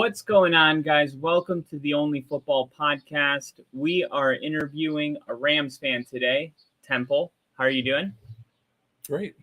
What's going on, guys? Welcome to the Only Football Podcast. We are interviewing a Rams fan today, Temple. How are you doing? Great.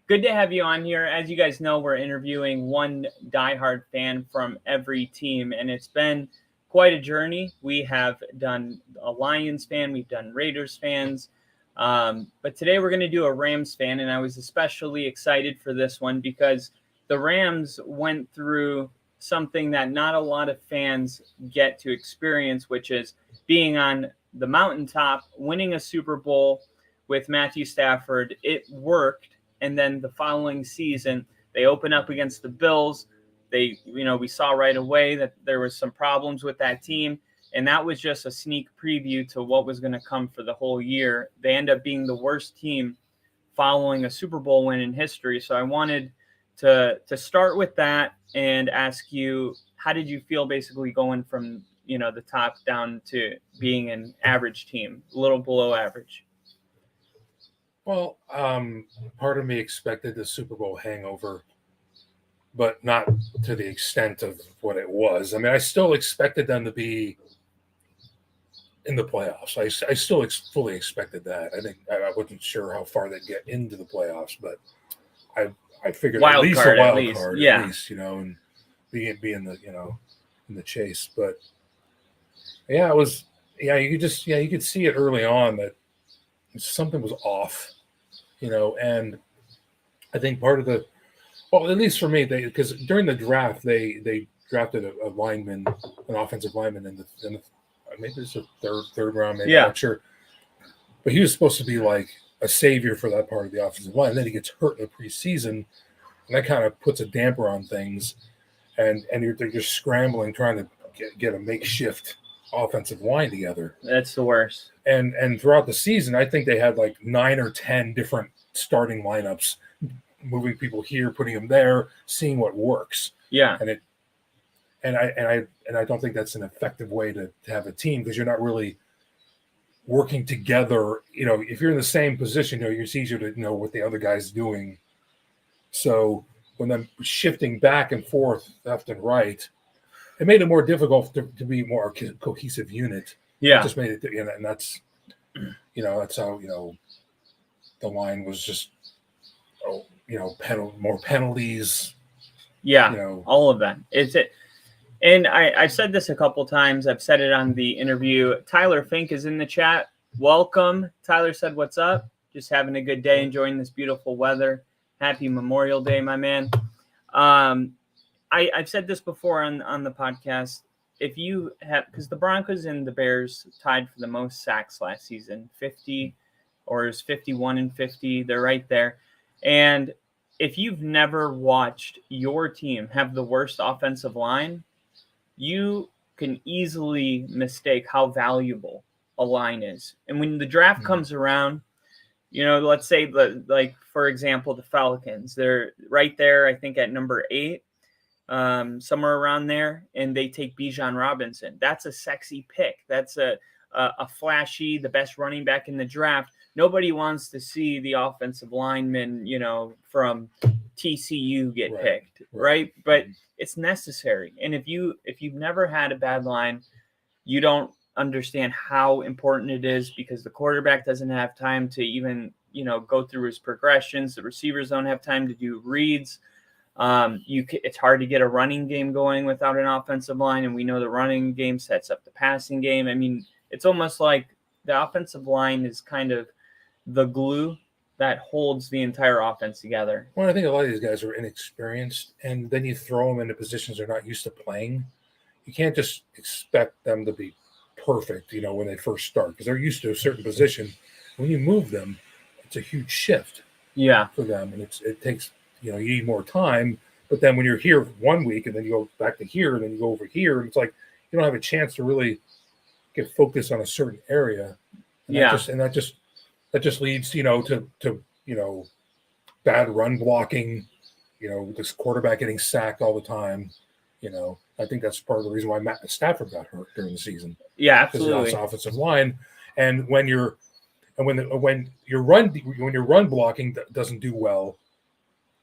Good to have you on here. As you guys know, we're interviewing one diehard fan from every team, and it's been quite a journey. We have done a Lions fan, we've done Raiders fans, but today we're going to do a Rams fan, and I was especially excited for this one because the Rams went through something that not a lot of fans get to experience, which is being on the mountaintop, winning a Super Bowl with Matthew Stafford. It worked. And then the following season, they open up against the Bills. We saw right away that there was some problems with that team. And that was just a sneak preview to what was going to come for the whole year. They end up being the worst team following a Super Bowl win in history. So I wanted to start with that and ask you, how did you feel basically going from, the top down to being an average team, a little below average? Well, part of me expected the Super Bowl hangover, but not to the extent of what it was. I mean, I still expected them to be in the playoffs. I still fully expected that. I think I wasn't sure how far they'd get into the playoffs, but I figured at least a wild card, yeah. At least, and be in the in the chase. But yeah, it was you could see it early on that something was off, and I think part of at least for me, because during the draft they drafted an offensive lineman in the maybe it's a third round, maybe, I'm not sure, but he was supposed to be like a savior for that part of the offensive line. And then he gets hurt in the preseason, and that kind of puts a damper on things. And they're just scrambling, trying to get a makeshift offensive line together. That's the worst. And throughout the season, I think they had like 9 or 10 different starting lineups, moving people here, putting them there, seeing what works. Yeah. And I don't think that's an effective way to have a team, because you're not really working together. If you're in the same position, it's easier to know what the other guy's doing. So when I'm shifting back and forth, left and right, it made it more difficult to be more a cohesive unit. Yeah. It just made it, and that's how, the line was just, more penalties. Yeah. All of that. And I've said this a couple times. I've said it on the interview. Tyler Fink is in the chat. Welcome. Tyler said, "What's up? Just having a good day, enjoying this beautiful weather. Happy Memorial Day, my man." I've said this before on the podcast. If you have, because the Broncos and the Bears tied for the most sacks last season, 50, or is 51 and 50. They're right there. And if you've never watched your team have the worst offensive line, you can easily mistake how valuable a line is. And when the draft comes around, let's say, for example, the Falcons, they're right there, I think, at number 8, somewhere around there, and they take Bijan Robinson. That's a sexy pick. That's a flashy, the best running back in the draft. Nobody wants to see the offensive lineman, from TCU get picked, right? But it's necessary. And if you've never had a bad line, you don't understand how important it is, because the quarterback doesn't have time to even, go through his progressions. The receivers don't have time to do reads. It's hard to get a running game going without an offensive line, and we know the running game sets up the passing game. I mean, it's almost like the offensive line is kind of the glue that holds the entire offense together. Well, I think a lot of these guys are inexperienced, and then you throw them into positions they're not used to playing. You can't just expect them to be perfect, when they first start, because they're used to a certain position. When you move them, it's a huge shift. For them, and it takes, you need more time. But then when you're here 1 week, and then you go back to here, and then you go over here, and it's like you don't have a chance to really get focused on a certain area. And that just leads, to bad run blocking, this quarterback getting sacked all the time. I think that's part of the reason why Matt Stafford got hurt during the season. Yeah, absolutely. Because of this offensive line, and when your run blocking doesn't do well,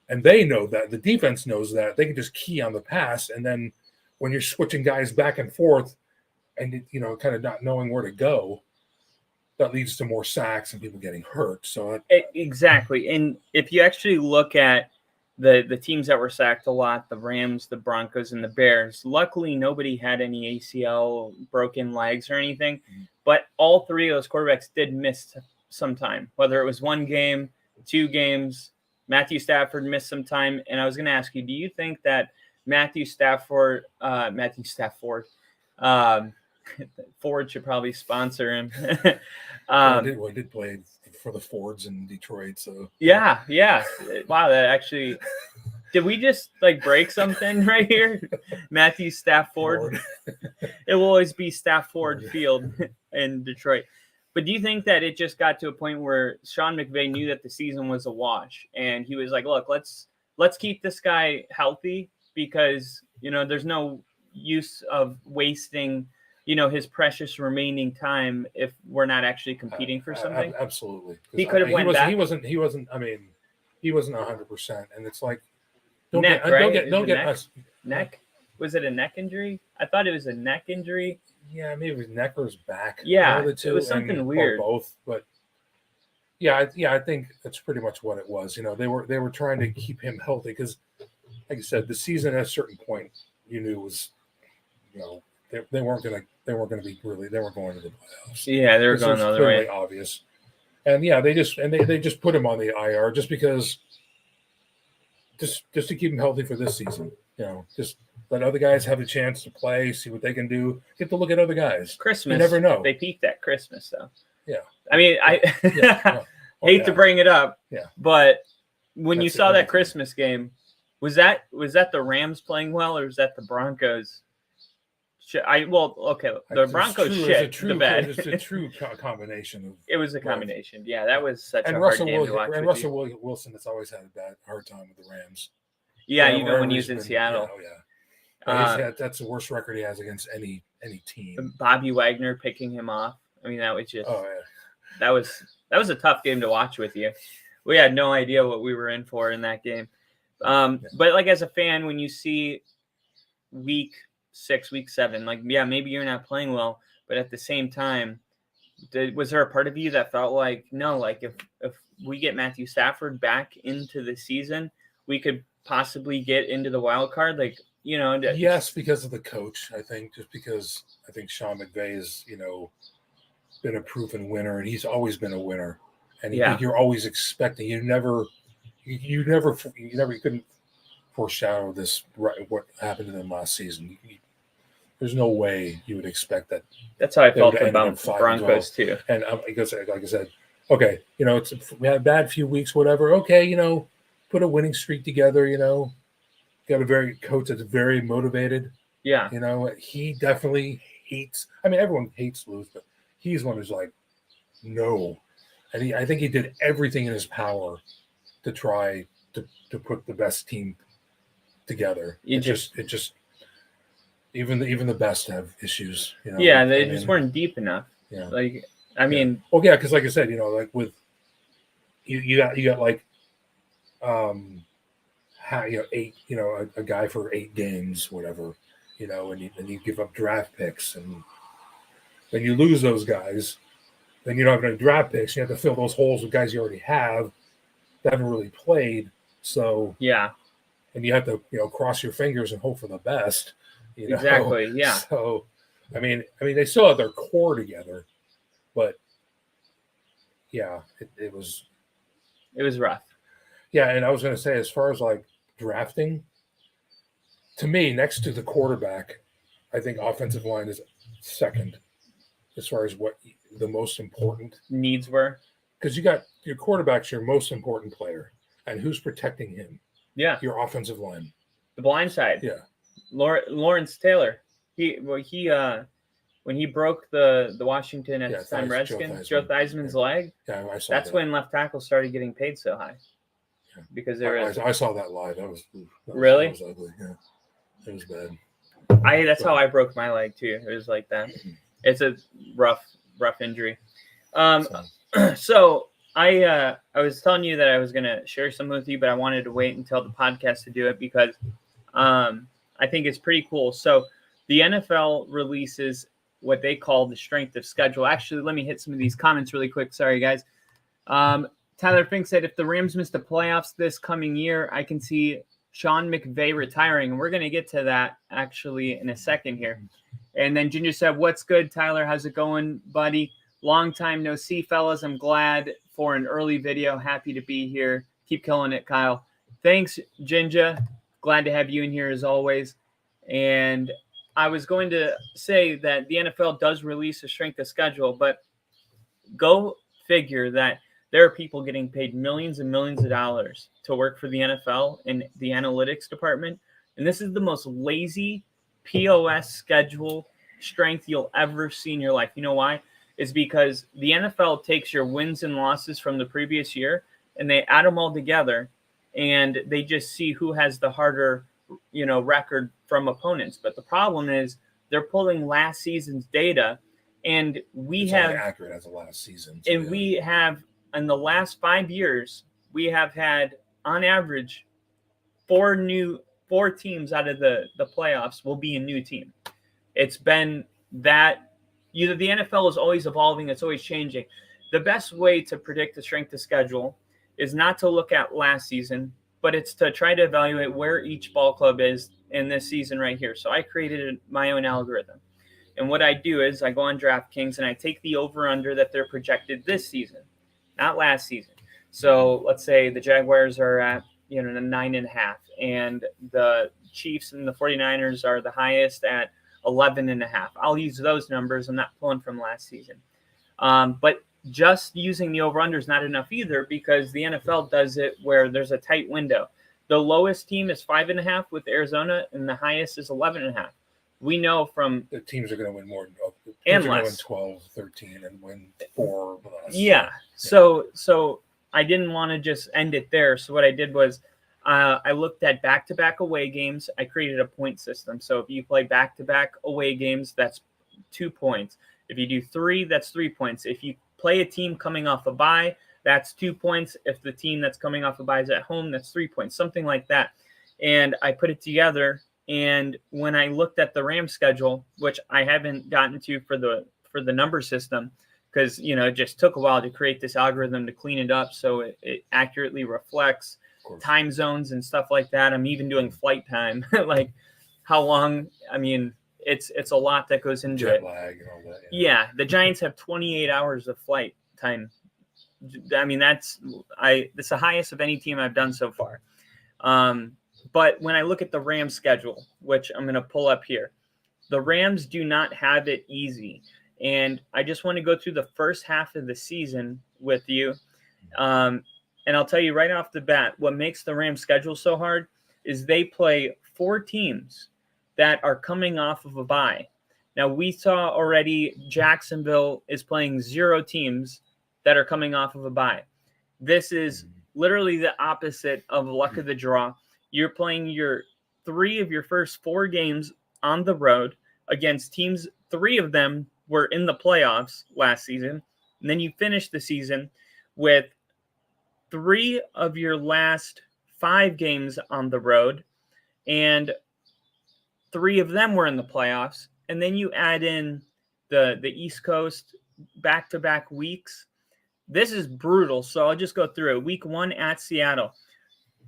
and they know that, the defense knows that, they can just key on the pass, and then when you're switching guys back and forth and, kind of not knowing where to go, that leads to more sacks and people getting hurt. So exactly. And if you actually look at the teams that were sacked a lot, the Rams, the Broncos, and the Bears, luckily nobody had any ACL, broken legs or anything. But all three of those quarterbacks did miss some time, whether it was one game, 2 games. Matthew Stafford missed some time. And I was going to ask you, do you think that Matthew Stafford, Ford should probably sponsor him. I did play for the Fords in Detroit, so yeah. Wow, that actually. Did we just break something right here? Matthew Stafford. It will always be Stafford Field in Detroit. But do you think that it just got to a point where Sean McVay knew that the season was a wash, and he was like, "Look, let's keep this guy healthy because there's no use of wasting." His precious remaining time if we're not actually competing for something. Absolutely. He could have went back. He wasn't. I mean, he wasn't 100%, and it's like neck. Don't get us. Neck. Was it a neck injury? I thought it was a neck injury. Yeah, maybe it was neck or his back. Yeah, the two, it was something weird. Or both, but yeah, I think that's pretty much what it was. They were trying to keep him healthy because, like I said, the season at a certain point you knew was, they weren't going to be really. They weren't going to the playoffs. Yeah, they were going the other way. Obvious, and yeah, they just put him on the IR just because, just to keep him healthy for this season. Just let other guys have a chance to play, see what they can do. Get to look at other guys. Christmas, you never know. They peaked at Christmas, though. Yeah, I mean, hate to bring it up. Yeah, but when you saw that Christmas game, was that the Rams playing well, or was that the Broncos? The Broncos the bad. It's a true combination of. It was a combination. Yeah, that was such a hard Russell game to watch. And Russell Wilson has always had a hard time with the Rams. Yeah, even when he was in Seattle. Yeah. That's the worst record he has against any team. Bobby Wagner picking him off. I mean, that was just. Oh yeah. That was a tough game to watch with you. We had no idea what we were in for in that game. But as a fan, when you see week 6, week 7, maybe you're not playing well, but at the same time, was there a part of you that felt like, no, if we get Matthew Stafford back into the season, we could possibly get into the wild card? Yes, because of the coach, I think, just because I think Sean McVay has, been a proven winner, and he's always been a winner. And you're always expecting, you couldn't foreshadow this, what happened to them last season. There's no way you would expect that. That's how I felt about the Broncos too. And because, like I said, okay, we had a bad few weeks, whatever. Okay, put a winning streak together. Got a coach that's very motivated. Yeah, he definitely hates. I mean, everyone hates lose, but he's one who's like, no, and I think he did everything in his power to try to put the best team together. Even the best have issues. Yeah, they just weren't deep enough. Yeah, because like I said, with you got 8, a guy for 8 games, whatever, and you give up draft picks, and then you lose those guys, then you don't have any draft picks. You have to fill those holes with guys you already have that haven't really played. So yeah, and you have to cross your fingers and hope for the best. Exactly. Yeah. So, I mean, they still have their core together, but yeah, it was rough. Yeah, and I was going to say, as far as drafting, to me, next to the quarterback, I think offensive line is second as far as what the most important needs were. Because you got your quarterback's your most important player, and who's protecting him? Yeah, your offensive line, the blind side. Yeah. Lawrence Taylor. He when he broke the Washington at the time Redskins, Joe Theismann's leg. Yeah, I saw that's when left tackle started getting paid so high. Yeah. Because I saw that live. That was really that was ugly. Yeah, it was bad. That's how I broke my leg too. It was like that. It's a rough injury. So I was telling you that I was gonna share something with you, but I wanted to wait until the podcast to do it because I think it's pretty cool. So the NFL releases what they call the strength of schedule. Actually, let me hit some of these comments really quick. Sorry, guys. Tyler Fink said, if the Rams miss the playoffs this coming year, I can see Sean McVay retiring. And we're going to get to that actually in a second here. And then Ginger said, what's good, Tyler? How's it going, buddy? Long time no see, fellas. I'm glad for an early video. Happy to be here. Keep killing it, Kyle. Thanks, Ginger. Glad to have you in here as always. And I was going to say that the NFL does release a strength of schedule, but go figure that there are people getting paid millions and millions of dollars to work for the NFL in the analytics department. And this is the most lazy POS schedule strength you'll ever see in your life. You know why? Is because the NFL takes your wins and losses from the previous year and they add them all together and they just see who has the harder, record from opponents. But the problem is they're pulling last season's data, and it's only accurate as the last season. So and we have in the last 5 years, we have had on average four teams out of the playoffs will be a new team. It's been that the NFL is always evolving. It's always changing. The best way to predict the strength of schedule is not to look at last season, but it's to try to evaluate where each ball club is in this season right here. So I created my own algorithm. And what I do is I go on DraftKings and I take the over-under that they're projected this season, not last season. So let's say the Jaguars are at, the 9.5, and the Chiefs and the 49ers are the highest at 11.5. I'll use those numbers. I'm not pulling from last season. But just using the over-under is not enough either, because the NFL does it where there's a tight window. The lowest team is 5.5 with Arizona, and the highest is 11.5. We know from the teams are going to win more and less. Win 12, 13, and win 4 less. Yeah. So I didn't want to just end it there. So what I did was I looked at back-to-back away games. I created a point system. So if you play back-to-back away games, that's 2 points. If you do 3, that's 3 points. If you play a team coming off a bye, that's 2 points. If the team that's coming off a bye is at home, that's 3 points, something like that. And I put it together. And when I looked at the Rams schedule, which I haven't gotten to for the number system, because it just took a while to create this algorithm to clean it up so it accurately reflects time zones and stuff like that. I'm even doing flight time, like how long. I mean, it's a lot that goes into jet it. Lag and all that. Yeah, the Giants have 28 hours of flight time. I mean, that's the highest of any team I've done so far. But when I look at the Rams schedule, which I'm going to pull up here, the Rams do not have it easy. And I just want to go through the first half of the season with you. And I'll tell you right off the bat, what makes the Rams schedule so hard is they play 4 teams that are coming off of a bye. Now, we saw already Jacksonville is playing 0 teams that are coming off of a bye. This is literally the opposite of luck of the draw. You're playing your 3 of your first 4 games on the road against teams. 3 of them were in the playoffs last season. And then you finish the season with 3 of your last 5 games on the road, and 3 of them were in the playoffs. And then you add in the East Coast back-to-back weeks. This is brutal. So I'll just go through it. Week 1 at Seattle.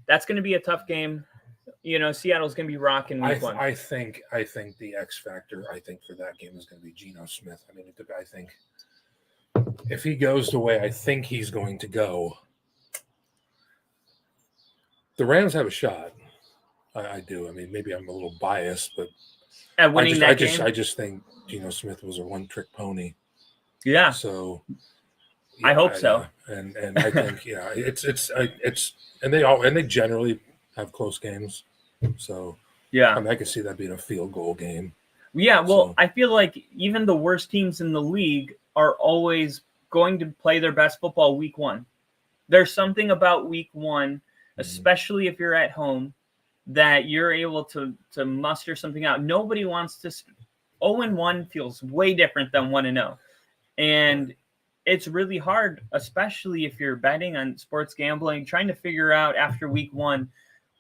That's going to be a tough game. Seattle's going to be rocking week 1. I think the X factor, for that game is going to be Geno Smith. I mean, I think if he goes the way I think he's going to go, the Rams have a shot. I do. I mean, maybe I'm a little biased, but at winning I just think Geno Smith was a one-trick pony. Yeah. So I hope so. And I think it's and they generally have close games. So yeah, I can see that being a field goal game. Yeah, well, I feel like even the worst teams in the league are always going to play their best football week 1. There's something about week 1, especially if you're at home, that you're able to muster something out. Nobody wants to 0-1 feels way different than 1-0. And it's really hard, especially if you're betting on sports gambling, trying to figure out after week 1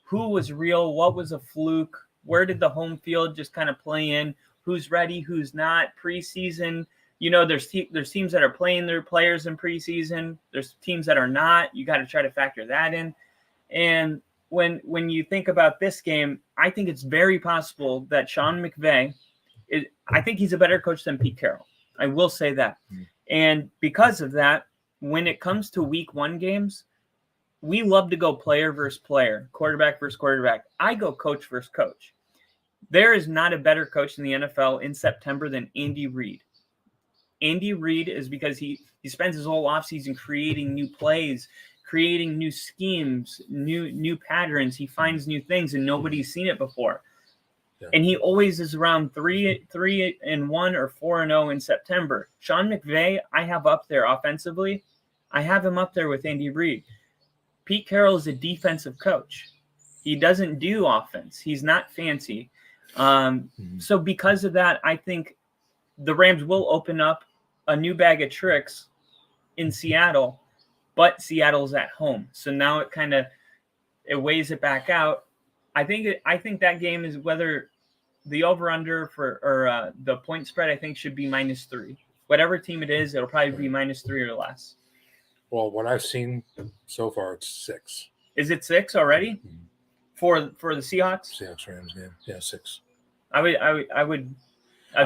who was real, what was a fluke, where did the home field just kind of play in? Who's ready, who's not? Preseason, you know, there's teams that are playing their players in preseason. There's teams that are not. You got to try to factor that in. And when you think about this game, I think it's very possible that Sean McVay I think he's a better coach than Pete Carroll. I will say that. And because of that, when it comes to week 1 games, we love to go player versus player, quarterback versus quarterback. I go coach versus coach. There is not a better coach in the NFL in September than Andy Reid. Andy Reid is because he spends his whole offseason creating new plays, creating new schemes, new patterns. He finds new things, and nobody's seen it before. Yeah. And he always is around 3-1 or 4-0 in September. Sean McVay, I have up there offensively. I have him up there with Andy Reid. Pete Carroll is a defensive coach. He doesn't do offense. He's not fancy. So because of that, I think the Rams will open up a new bag of tricks in Seattle, but Seattle's at home. So now it weighs it back out. I think that game is whether the over-under or the point spread, I think, should be -3. Whatever team it is, it'll probably be -3 or less. Well, what I've seen so far, it's 6. Is it 6 already? Mm-hmm. For the Seahawks? Seahawks Rams game. Yeah, 6. I would take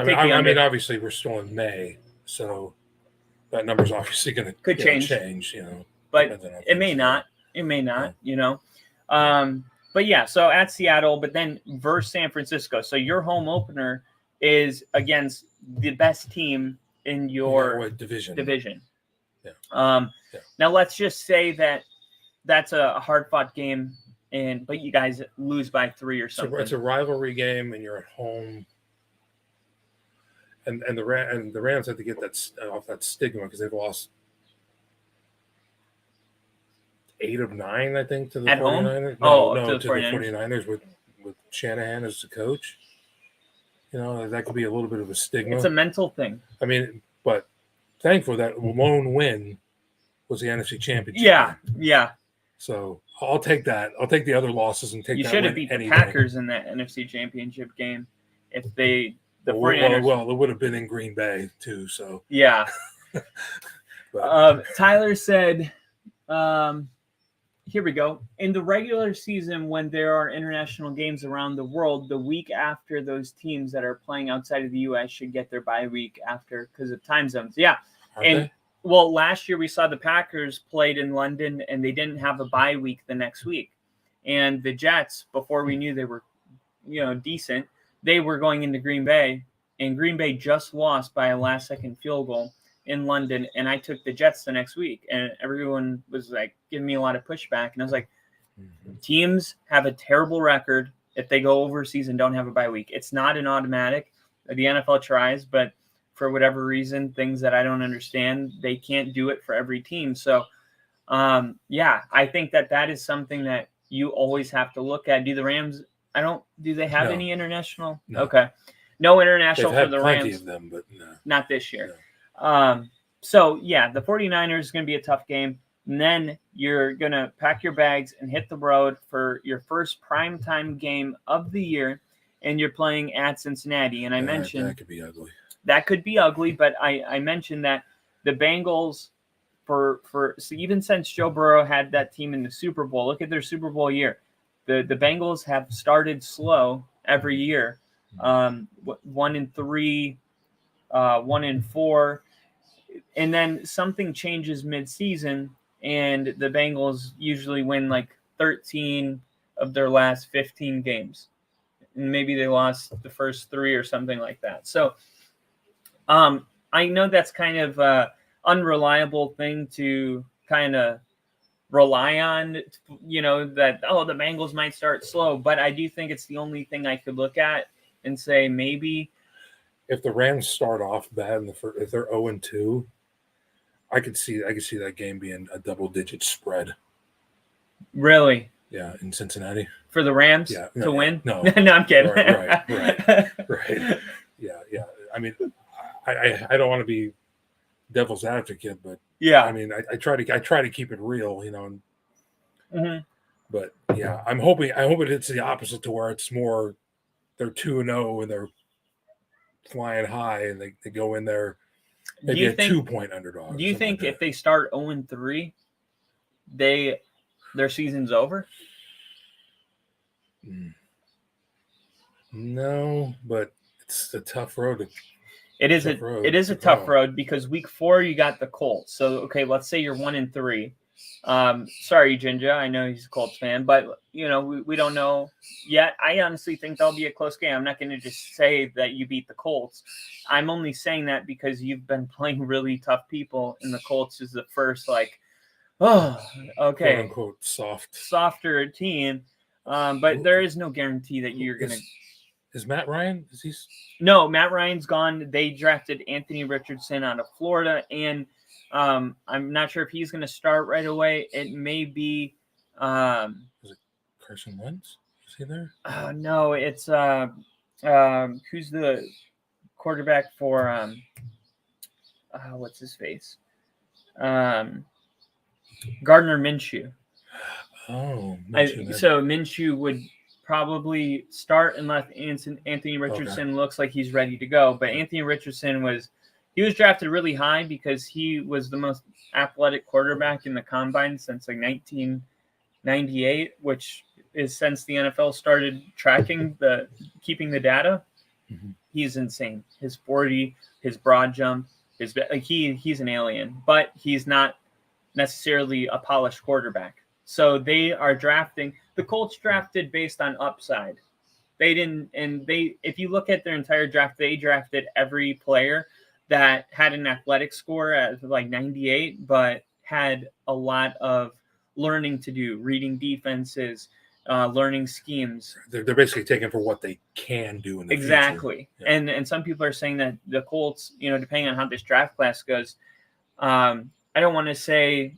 the under. I mean, obviously we're still in May, so that number's obviously going to change, you know. But it may not. It may not, you know. But yeah, so at Seattle, but then versus San Francisco. So your home opener is against the best team in your division. Yeah. Now let's just say that that's a hard-fought game, but you guys lose by 3 or something. So it's a rivalry game, and you're at home. And the Rams have to get that off that stigma because they've lost 8 of 9, I think, to the 49ers. No, to the 49ers with Shanahan as the coach. You know, that could be a little bit of a stigma. It's a mental thing. I mean, but thankful that lone win was the NFC Championship. Yeah. So I'll take that. I'll take the other losses and take that. You should have beat the Packers in that NFC Championship game if the 49ers. Well, it would have been in Green Bay too. So yeah. Tyler said, here we go. In the regular season, when there are international games around the world, the week after those teams that are playing outside of the U.S. should get their bye week after because of time zones. Yeah. Well, last year we saw the Packers played in London and they didn't have a bye week the next week. And the Jets, before we knew they were, decent, they were going into Green Bay, and Green Bay just lost by a last-second field goal in London, and I took the Jets the next week, and everyone was like giving me a lot of pushback, and I was like, teams have a terrible record if they go overseas and don't have a bye week. It's not an automatic. The NFL tries, but for whatever reason, things that I don't understand, they can't do it for every team. So, I think that is something that you always have to look at. Do the Rams? Do they have any international? No. Okay, no international for the Rams. Plenty of them, but no. Not this year. No. The 49ers is going to be a tough game. And then you're going to pack your bags and hit the road for your first primetime game of the year, and you're playing at Cincinnati. And I mentioned that could be ugly. That could be ugly, but I mentioned that the Bengals, so even since Joe Burrow had that team in the Super Bowl, look at their Super Bowl year. The Bengals have started slow every year, 1-3, 1-4, and then something changes mid-season, and the Bengals usually win like 13 of their last 15 games, and maybe they lost the first 3 or something like that. So, I know that's kind of an unreliable thing to kind of rely on, that, the Bengals might start slow, but I do think it's the only thing I could look at and say maybe. If the Rams start off bad if they're 0-2, I could see that game being a double-digit spread. Really? Yeah, in Cincinnati. For the Rams to win? No, I'm kidding. Right. Yeah. I mean, I don't want to be devil's advocate, but yeah, I mean, I try to keep it real, But yeah, I'm hoping it's the opposite, to where it's more they're 2-0 and they're flying high, and they go in there Do maybe you a think? 2-point underdog. Do you something think like if they start 0-3, their season's over? that. No, but it's a tough road. It is Tough road it is to a tough follow. road because week 4 you got the Colts. So okay, let's say you're 1-3. Sorry, Ginger. I know he's a Colts fan, but we don't know yet. I honestly think that'll be a close game. I'm not going to just say that you beat the Colts. I'm only saying that because you've been playing really tough people, and the Colts is the first quote okay, unquote soft. softer team. But there is no guarantee that you're going to. Is Matt Ryan? Is he? No, Matt Ryan's gone. They drafted Anthony Richardson out of Florida, and I'm not sure if he's going to start right away. It may be. Is it Carson Wentz? Is he there? No, it's who's the quarterback for what's his face? Gardner Minshew. Oh, so Minshew would probably start unless Anthony Richardson looks like he's ready to go. But Anthony Richardson was drafted really high because he was the most athletic quarterback in the combine since 1998, which is since the NFL started keeping the data. Mm-hmm. He's insane. His 40, his broad jump, he's an alien, but he's not necessarily a polished quarterback. So they are drafting. The Colts drafted based on upside. They didn't, and if you look at their entire draft, they drafted every player that had an athletic score at 98, but had a lot of learning to do, reading defenses, learning schemes. They're basically taken for what they can do in the future. Yeah. And some people are saying that the Colts, depending on how this draft class goes, I don't want to say,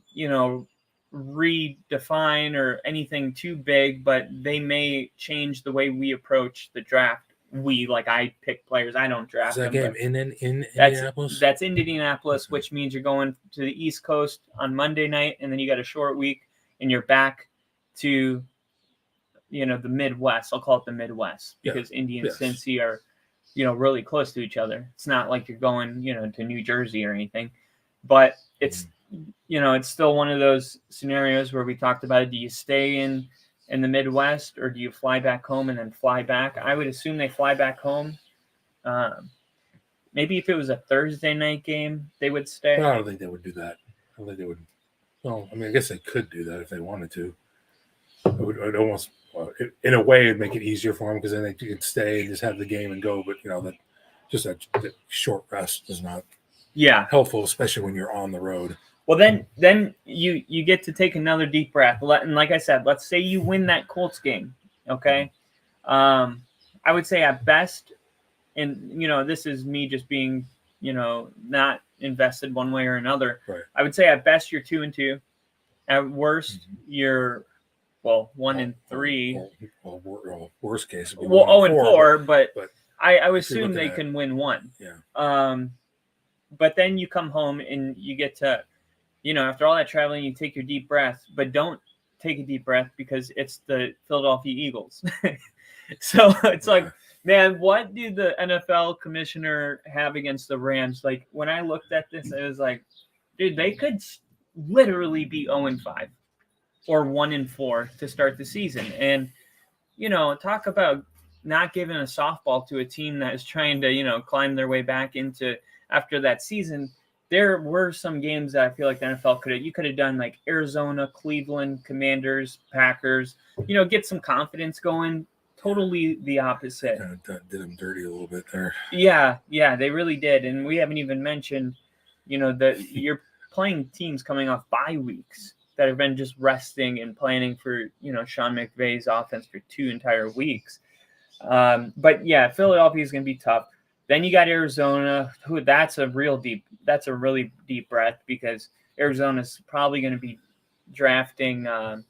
redefine or anything too big, but they may change the way we approach the draft. I pick players. I don't draft them. Is that game in Indianapolis? That's in Indianapolis, which means you're going to the East Coast on Monday night, and then you got a short week, and you're back to, the Midwest. I'll call it the Midwest because Indy and Cincy are, really close to each other. It's not like you're going, to New Jersey or anything, but it's, it's still one of those scenarios where we talked about, do you stay in the Midwest or do you fly back home and then fly back? I would assume they fly back home. Maybe if it was a Thursday night game, they would stay. No, I don't think they would do that. I don't think they would. Well, I guess they could do that if they wanted to. It would almost, in a way, it'd make it easier for them because then they could stay and just have the game and go. But, that short rest is not helpful, especially when you're on the road. Well, then you get to take another deep breath. And like I said, let's say you win that Colts game, okay? I would say at best, and, this is me just being, not invested one way or another. Right. I would say at best you're 2-2. At worst, you're, 1-3. Well, worst case would be 0-4, but I would assume they can win one. Yeah. But then you come home and you get to, after all that traveling, you take your deep breath, but don't take a deep breath because it's the Philadelphia Eagles. So it's like, man, what did the NFL commissioner have against the Rams? Like, when I looked at this, it was like, dude, they could literally be 0-5 or 1-4 to start the season. And, talk about not giving a softball to a team that is trying to, climb their way back into after that season. There were some games that I feel like the NFL could have done, like Arizona, Cleveland, Commanders, Packers, get some confidence going. Totally the opposite. Kind of did them dirty a little bit there. Yeah, they really did. And we haven't even mentioned, that you're playing teams coming off bye weeks that have been just resting and planning for, Sean McVay's offense for 2 entire weeks. But yeah, Philadelphia is going to be tough. Then you got Arizona. That's a really deep breath because Arizona's probably going to be drafting. They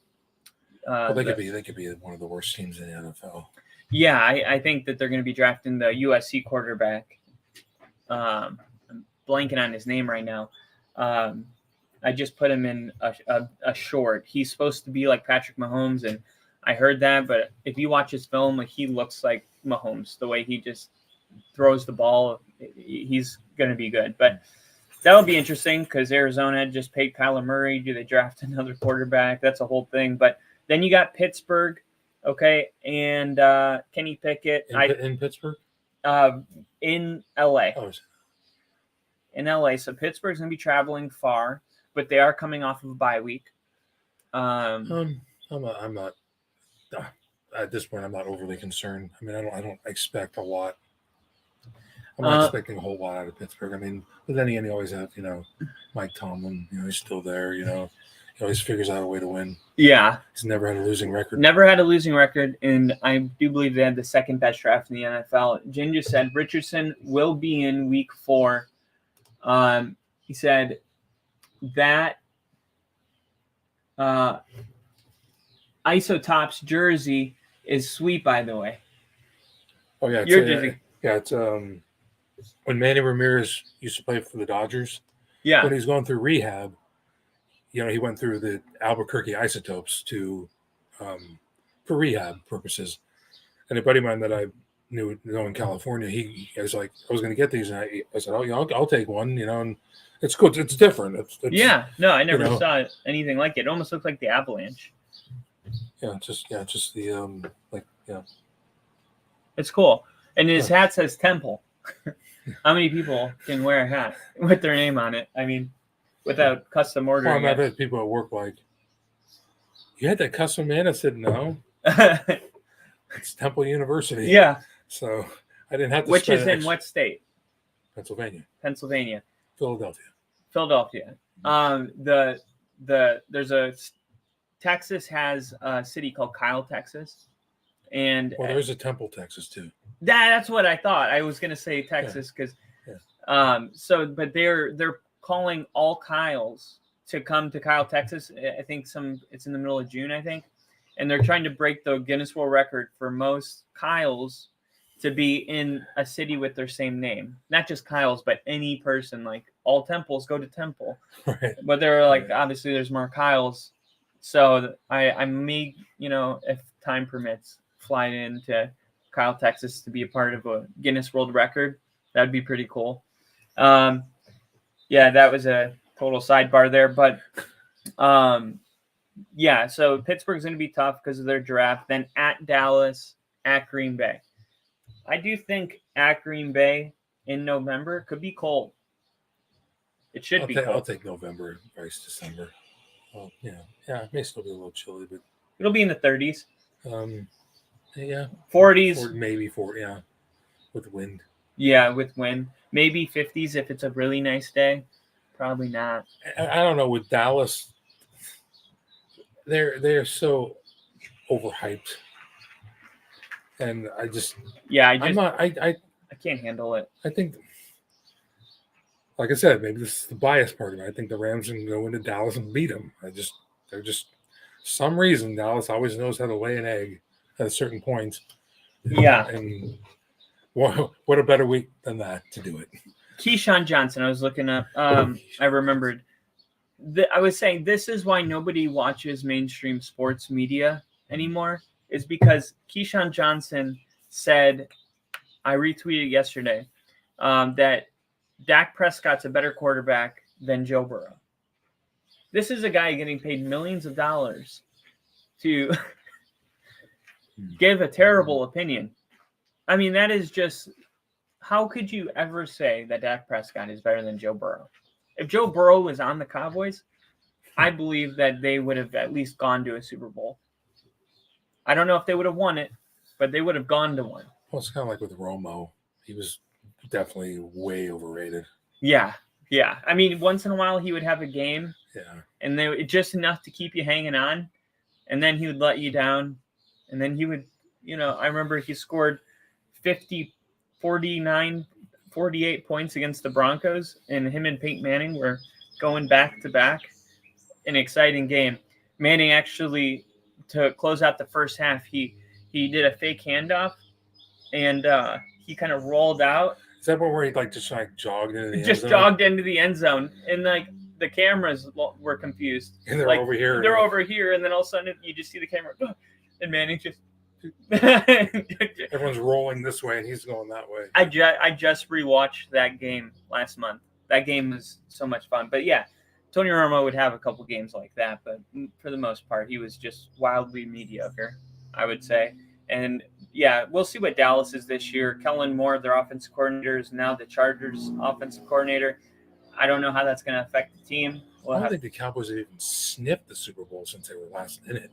could be one of the worst teams in the NFL. Yeah, I think that they're going to be drafting the USC quarterback. I'm blanking on his name right now. I just put him in a short. He's supposed to be like Patrick Mahomes, and I heard that. But if you watch his film, he looks like Mahomes. The way he just throws the ball, he's going to be good. But that would be interesting because Arizona just paid Kyler Murray. Do they draft another quarterback? That's a whole thing. But then you got Pittsburgh, okay, and Kenny Pickett. In Pittsburgh? In LA. Oh, in LA. So Pittsburgh's going to be traveling far, but they are coming off of a bye week. I'm not at this point. I'm not overly concerned. I mean, I don't expect a lot. I'm not expecting a whole lot out of Pittsburgh. I mean, but then again, you always have, Mike Tomlin. He's still there. He always figures out a way to win. Yeah, he's never had a losing record. Never had a losing record, and I do believe they had the second best draft in the NFL. Jen just said Richardson will be in week 4. He said that Isotop's jersey is sweet, by the way. Oh yeah, your jersey. Yeah, it's when Manny Ramirez used to play for the Dodgers. Yeah, when he's going through rehab, he went through the Albuquerque Isotopes to for rehab purposes. And a buddy of mine that I knew in California, he was like, I was going to get these, and I said, oh, yeah, I'll take one, and it's good. It's different. It's yeah. No, I never saw anything like it. It almost looked like the Avalanche. Yeah, just the It's cool. And his hat says Temple. How many people can wear a hat with their name on it? I mean, without custom ordering. Well, I've had people at work like, you had that custom man? I said, no. It's Temple University. Yeah. So I didn't have to. Which is in what state? Pennsylvania. Philadelphia. Texas has a city called Kyle, Texas. And there's a Temple, Texas too. That's what I thought. I was gonna say Texas because but they're calling all Kyles to come to Kyle, Texas. I think it's in the middle of June, I think. And they're trying to break the Guinness World Record for most Kyles to be in a city with their same name. Not just Kyles, but any person. Like all Temples go to Temple. Right. But they're like, obviously there's more Kyles. So I may, if time permits, fly into Kyle, Texas to be a part of a Guinness World Record. That'd be pretty cool. Yeah, that was a total sidebar there. But yeah, so Pittsburgh's going to be tough because of their draft. Then at Dallas, at Green Bay. I do think at Green Bay in November could be cold. It should be cold. I'll take November, Vice December. Well, yeah, it may still be a little chilly, but it'll be in the 30s. Yeah, 40s, maybe 40. Yeah, with wind. Yeah, with wind. Maybe 50s if it's a really nice day. Probably not. I don't know with Dallas. They're so overhyped, and I can't handle it. I think, like I said, maybe this is the bias part of it. I think the Rams can go into Dallas and beat them. They're just some reason Dallas always knows how to lay an egg at a certain point. Yeah, and what a better week than that to do it. Keyshawn Johnson, I was looking up. I remembered. I was saying this is why nobody watches mainstream sports media anymore, is because Keyshawn Johnson said, I retweeted yesterday, that Dak Prescott's a better quarterback than Joe Burrow. This is a guy getting paid millions of dollars to give a terrible opinion. I mean, that is just, how could you ever say that Dak Prescott is better than Joe Burrow? If Joe Burrow was on the Cowboys, I believe that they would have at least gone to a Super Bowl. I don't know if they would have won it, but they would have gone to one. Well, it's kind of like with Romo. He was definitely way overrated. Yeah. I mean, once in a while he would have a game. Yeah. And just enough to keep you hanging on. And then he would let you down. And then he would, I remember he scored 48 points against the Broncos, and him and Peyton Manning were going back to back. An exciting game. Manning actually, to close out the first half, he did a fake handoff, and he kind of rolled out. Is that where he just jogged into the end zone? Jogged into the end zone, and the cameras were confused. And they're over here. They're over here, and then all of a sudden you just see the camera, and Manning just Everyone's rolling this way, and he's going that way. I just rewatched that game last month. That game was so much fun. But yeah, Tony Romo would have a couple games like that, but for the most part, he was just wildly mediocre, I would say. And yeah, we'll see what Dallas is this year. Kellen Moore, their offensive coordinator, is now the Chargers' offensive coordinator. I don't know how that's going to affect the team. I don't think the Cowboys have even sniffed the Super Bowl since they were last in it.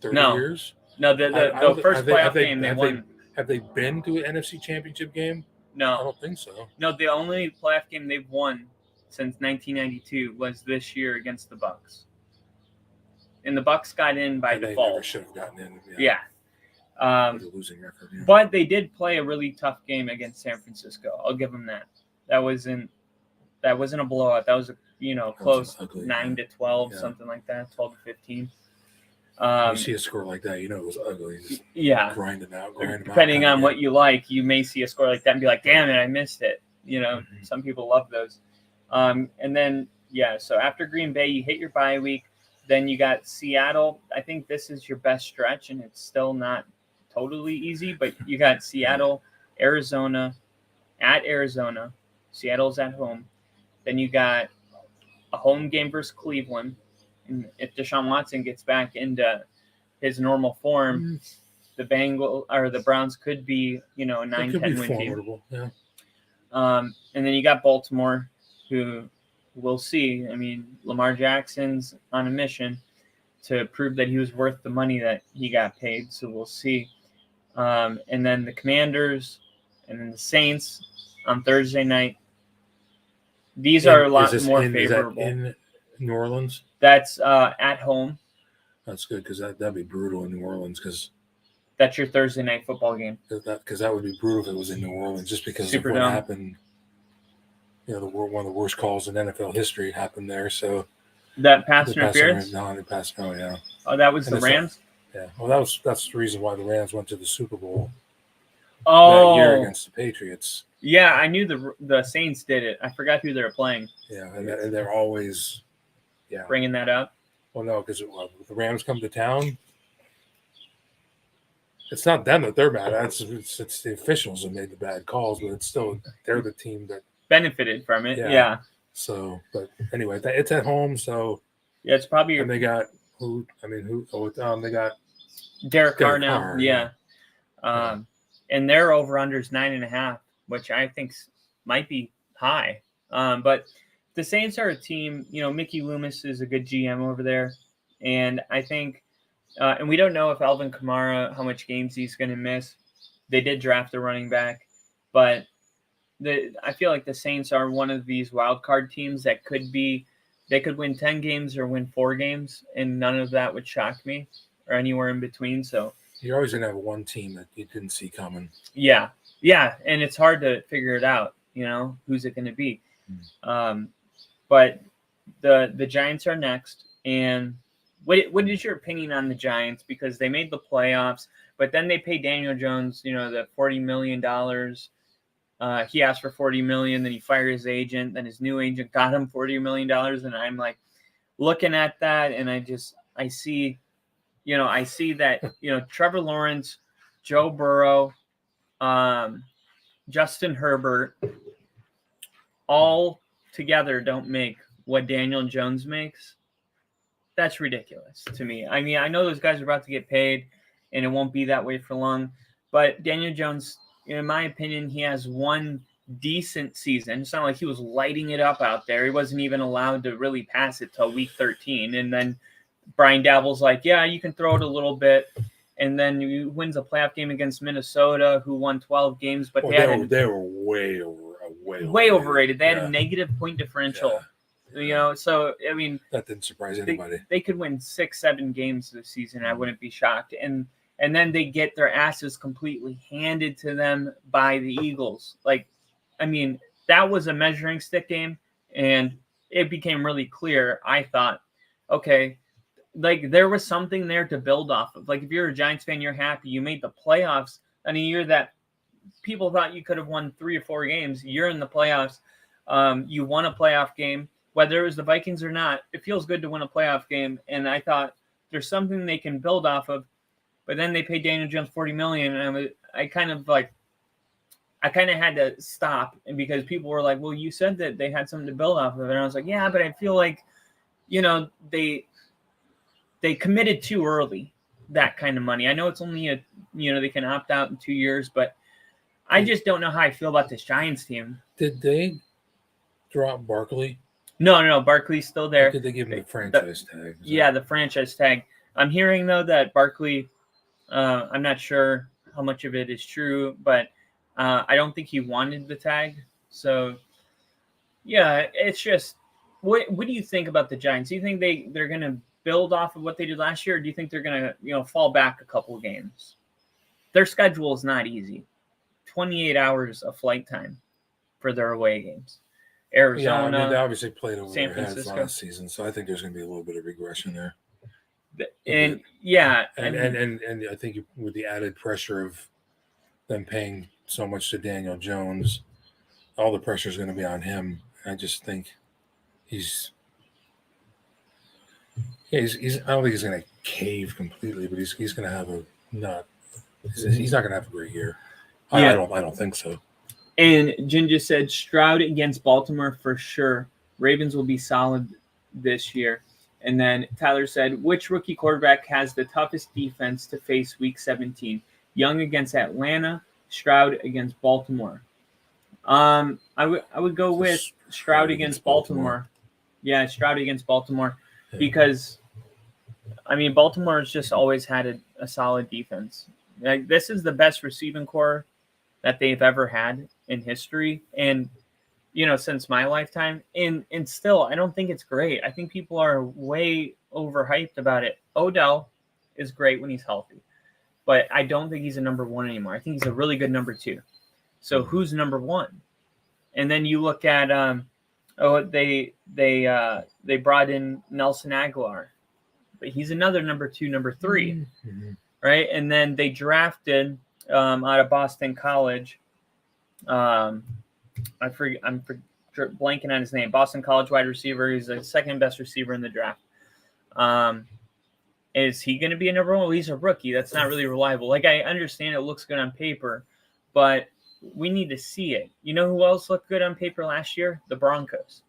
30 No. years? No, the first playoff game they won. Have they been to an NFC Championship game? I No, don't think so. no, the only playoff game they've won since 1992 was this year against the Bucks, and the Bucks got in by They default. never should have gotten in. Yeah. With a losing record. Yeah. But they did play a really tough game against San Francisco. I'll give them that. That wasn't a blowout. That was close, ugly, 9-12, yeah. something like that, 12-15. You see a score like that, it was ugly. Just Yeah. grinding out. Depending on what you like, you may see a score like that and be like, "Damn it, I missed it." Some people love those. And then so after Green Bay, you hit your bye week. Then you got Seattle. I think this is your best stretch, and it's still not totally easy, but you got Seattle, Arizona, at Arizona. Seattle's at home. Then you got a home game versus Cleveland. And if Deshaun Watson gets back into his normal form, the Browns could be, a 9-10 win team. Yeah. And then you got Baltimore, who we'll see. I mean, Lamar Jackson's on a mission to prove that he was worth the money that he got paid. So we'll see. And then the Commanders and then the Saints on Thursday night. These are a lot more favorable. Is that in New Orleans? That's at home. That's good because that'd be brutal in New Orleans because that's your Thursday night football game. Because that would be brutal if it was in New Orleans just because of what happened. One of the worst calls in NFL history happened there. So that pass interference? Yeah. Oh, that was the Rams? Yeah. Well, that's the reason why the Rams went to the Super Bowl that year against the Patriots. Yeah, I knew the Saints did it. I forgot who they were playing. Yeah, and they're always bringing that up. Well, no, because the Rams come to town. It's not them that they're mad at. It's the officials that made the bad calls, but it's still they're the team that benefited from it. Yeah. So, but anyway, it's at home. So it's probably. And they got who? They got Derek Carr now. Yeah. And their over/under is 9.5, which I think might be high. But the Saints are a team. Mickey Loomis is a good GM over there, and I think. And we don't know if Alvin Kamara, how much games he's going to miss. They did draft a running back, but I feel like the Saints are one of these wild card teams that they could win 10 games or win 4 games, and none of that would shock me or anywhere in between. So you're always going to have one team that you didn't see coming. Yeah. And it's hard to figure it out, who's it going to be. But the Giants are next, and what is your opinion on the Giants? Because they made the playoffs, but then they paid Daniel Jones, the $40 million. He asked for $40 million, then he fired his agent. Then his new agent got him $40 million. And I'm like looking at that, and I see that, Trevor Lawrence, Joe Burrow, Justin Herbert, all together don't make what Daniel Jones makes. That's ridiculous to me. I mean, I know those guys are about to get paid, and it won't be that way for long. But Daniel Jones, in my opinion, he has one decent season. It's not like he was lighting it up out there. He wasn't even allowed to really pass it till week 13. And then Brian Daboll's like, yeah, you can throw it a little bit. And then he wins a playoff game against Minnesota, who won 12 games. But they were way overrated. They had a negative point differential. Yeah. So I mean, that didn't surprise anybody. They could win 6-7 games this season. I wouldn't be shocked. And then they get their asses completely handed to them by the Eagles. Like, I mean, that was a measuring stick game, and it became really clear. I thought, okay, like there was something there to build off of. Like if you're a Giants fan, you're happy you made the playoffs in a year that people thought you could have won 3 or 4 games. You're in the playoffs. You won a playoff game. Whether it was the Vikings or not, it feels good to win a playoff game. And I thought there's something they can build off of. But then they paid Daniel Jones $40 million, and I kind of had to stop, and because people were like, "Well, you said that they had something to build off of," and I was like, "Yeah, but I feel like, they committed too early that kind of money. I know it's only they can opt out in 2 years, but I just don't know how I feel about this Giants team." Did they drop Barkley? No, Barkley's still there. Did they give him the franchise tag? Yeah, the franchise tag. I'm hearing though that Barkley, I'm not sure how much of it is true, but I don't think he wanted the tag. So, yeah, it's just, what do you think about the Giants? Do you think they're going to build off of what they did last year, or do you think they're going to fall back a couple of games? Their schedule is not easy. 28 hours of flight time for their away games. Arizona, they obviously played over San their heads Francisco last season, so I think there's going to be a little bit of regression there. And I think with the added pressure of them paying so much to Daniel Jones, all the pressure is going to be on him. I just think he's I don't think he's going to cave completely, but he's going to have he's not going to have a great year. I don't think so. And Jen just said Stroud against Baltimore for sure. Ravens will be solid this year. And then Tyler said, which rookie quarterback has the toughest defense to face week 17? Young against Atlanta, Stroud against Baltimore. I would go with Stroud against Baltimore. Yeah, Stroud against Baltimore. Because, Baltimore has just always had a solid defense. Like, this is the best receiving core that they've ever had in history. And, since my lifetime. And still, I don't think it's great. I think people are way overhyped about it. Odell is great when he's healthy. But I don't think he's a number one anymore. I think he's a really good number two. So who's number one? And then you look at they brought in Nelson Aguilar, but he's another number two, number three, right? And then they drafted out of Boston College. I'm blanking on his name. Boston College wide receiver. He's the second best receiver in the draft. Is he going to be a number one? Well, he's a rookie. That's not really reliable. Like, I understand it looks good on paper, but we need to see it. You know who else looked good on paper last year? The Broncos.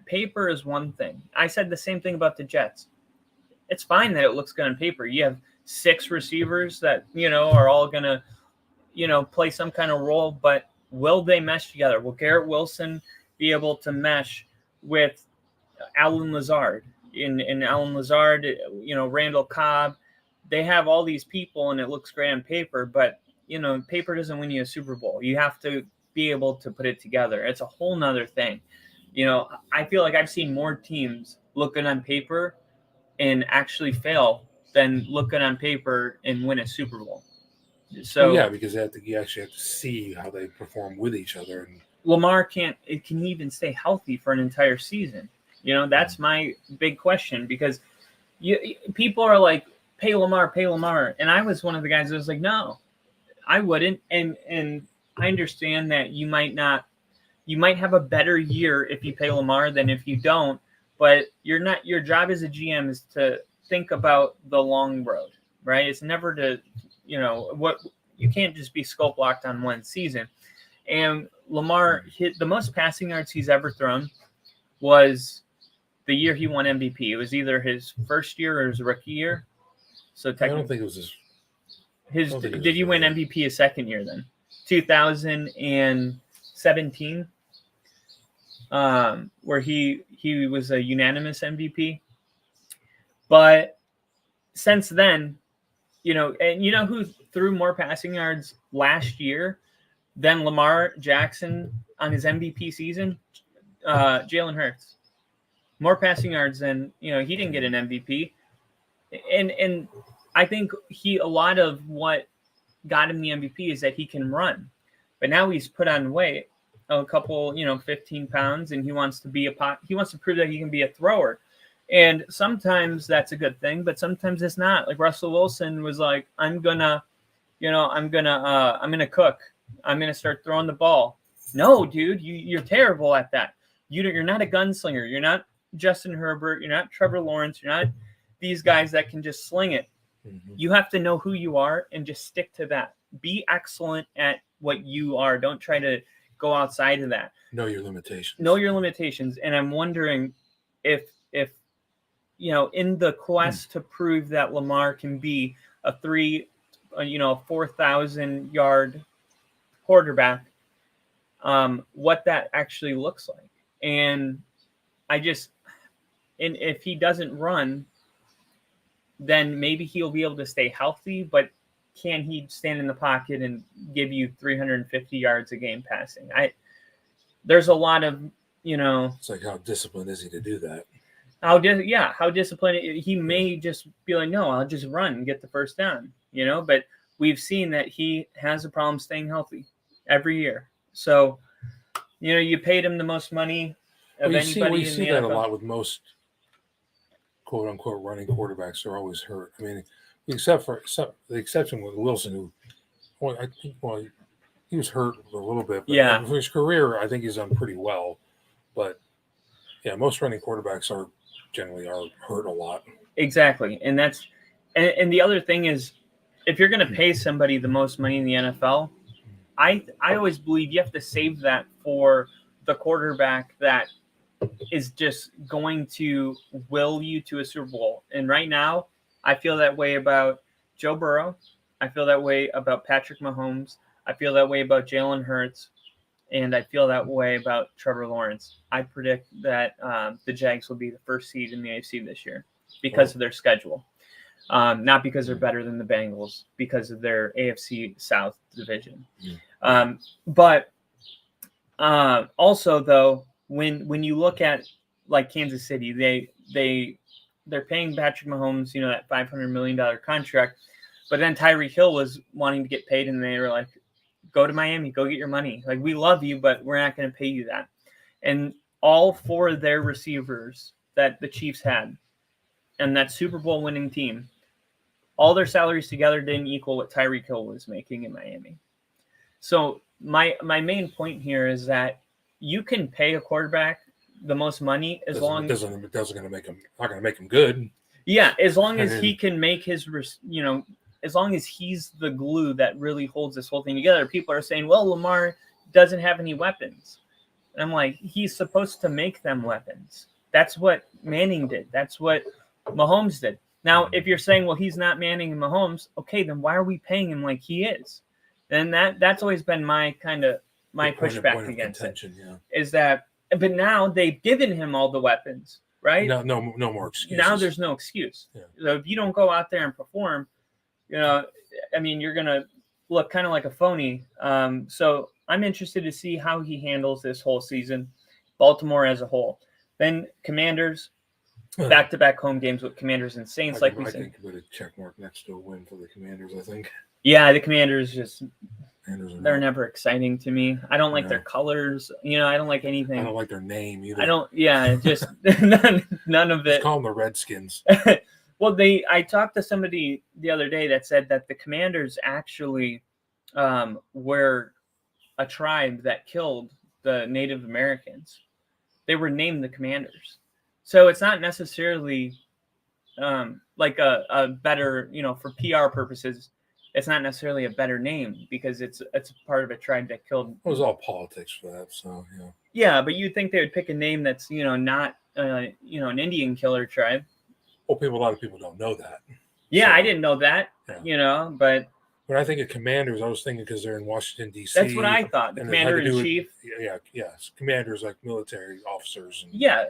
Paper is one thing. I said the same thing about the Jets. It's fine that it looks good on paper. You have 6 receivers that, are all going to, play some kind of role, but will they mesh together? Will Garrett Wilson be able to mesh with Allen Lazard? In Allen Lazard, Randall Cobb, they have all these people and it looks great on paper, but, paper doesn't win you a Super Bowl. You have to be able to put it together. It's a whole nother thing. I feel like I've seen more teams look good on paper and actually fail than look good on paper and win a Super Bowl. So because you actually have to see how they perform with each other. And Lamar can he even stay healthy for an entire season? That's my big question, because people are like, pay Lamar. And I was one of the guys that was like, no, I wouldn't. And I understand that you might have a better year if you pay Lamar than if you don't, but your job as a GM is to think about the long road, right? It's never to, you can't just be scope locked on one season. And Lamar hit the most passing yards he's ever thrown was the year he won MVP. It was either his first year or his rookie year. So I don't think it was his. Did he win MVP his second year then? 2017, where he was a unanimous MVP. But since then, and who threw more passing yards last year than Lamar Jackson on his MVP season? Jalen Hurts. More passing yards than, he didn't get an MVP. And I think a lot of what got him the MVP is that he can run. But now he's put on weight, a couple, 15 pounds, and he wants to prove that he can be a thrower. And sometimes that's a good thing, but sometimes it's not. Like Russell Wilson was like, I'm gonna cook. I'm gonna start throwing the ball. No, dude, you're terrible at that. You're not a gunslinger. You're not Justin Herbert. You're not Trevor Lawrence. You're not these guys that can just sling it. You have to know who you are and just stick to that. Be excellent at what you are. Don't try to go outside of that. Know your limitations. Know your limitations. And I'm wondering if in the quest to prove that Lamar can be a 4,000 yard quarterback, what that actually looks like. And if he doesn't run, then maybe he'll be able to stay healthy, but can he stand in the pocket and give you 350 yards a game passing? There's a lot of, It's like, how disciplined is he to do that? How disciplined he may just be like, no, I'll just run and get the first down, but we've seen that he has a problem staying healthy every year. So, you paid him the most money of anybody. We see that a lot with most quote unquote running quarterbacks. Are always hurt. I mean, except the exception with Wilson, who, he was hurt a little bit. But for his career, I think he's done pretty well. But yeah, most running quarterbacks are generally hurt a lot. Exactly, and and the other thing is, if you're going to pay somebody the most money in the NFL, I always believe you have to save that for the quarterback that is just going to will you to a Super Bowl. And right now, I feel that way about Joe Burrow. I feel that way about Patrick Mahomes. I feel that way about Jalen Hurts. And I feel that way about Trevor Lawrence. I predict that the Jags will be the first seed in the AFC this year because of their schedule. Not because they're better than the Bengals, because of their AFC South division. But also, though, when you look at like Kansas City, they're paying Patrick Mahomes, that $500 million contract, but then Tyreek Hill was wanting to get paid, and they were like, go to Miami, go get your money. Like, we love you, but we're not going to pay you that. And all four of their receivers that the Chiefs had, and that Super Bowl winning team, all their salaries together didn't equal what Tyreek Hill was making in Miami. So my main point here is that you can pay a quarterback the most money as long as it doesn't going to make him not going to make him good. Yeah, as long as he can make his as long as he's the glue that really holds this whole thing together. People are saying, well, Lamar doesn't have any weapons. And I'm like, he's supposed to make them weapons. That's what Manning did. That's what Mahomes did. Now, if you're saying, well, he's not Manning and Mahomes, okay, then why are we paying him like he is? And that's always been my pushback against it. Yeah. Is that, but now they've given him all the weapons, right? No more excuses. Now there's no excuse. Yeah. So if you don't go out there and perform, you're going to look kind of like a phony. So I'm interested to see how he handles this whole season, Baltimore as a whole. Then Commanders, back-to-back home games with Commanders and Saints, I think with a check mark next to a win for the Commanders, I think. Yeah, the Commanders they're never exciting to me. I don't like their colors. I don't like anything. I don't like their name either. Just none of it. Just call them the Redskins. Well, I talked to somebody the other day that said that the Commanders actually were a tribe that killed the Native Americans. They were named the Commanders. So it's not necessarily like a better, for PR purposes, it's not necessarily a better name because it's part of a tribe that killed. It was all politics for that, so yeah. Yeah, but you'd think they would pick a name that's not an Indian killer tribe. Well, a lot of people don't know that. Yeah, so, I didn't know that. Yeah. But when I think of Commanders, I was thinking because they're in Washington D.C. That's what I thought. The Commander-in-Chief. Yeah. Commanders like military officers. Yeah.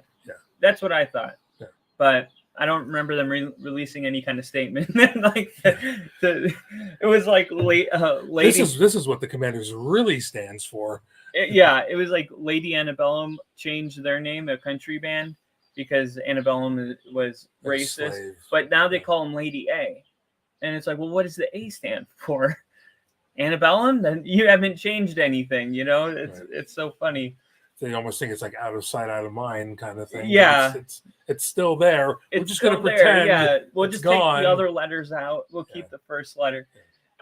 That's what I thought. Yeah. But I don't remember them releasing any kind of statement. It was like late. This is what the Commanders really stands for. It was like Lady Antebellum changed their name, a country band, because Antebellum was racist. Slave. But now they call them Lady A, and it's like, well, what does the A stand for? Antebellum? Then you haven't changed anything. It's so funny. They almost think it's like out of sight, out of mind kind of thing. Yeah. It's still there. We're just going to pretend. Yeah. We'll just take the other letters out. We'll keep the first letter.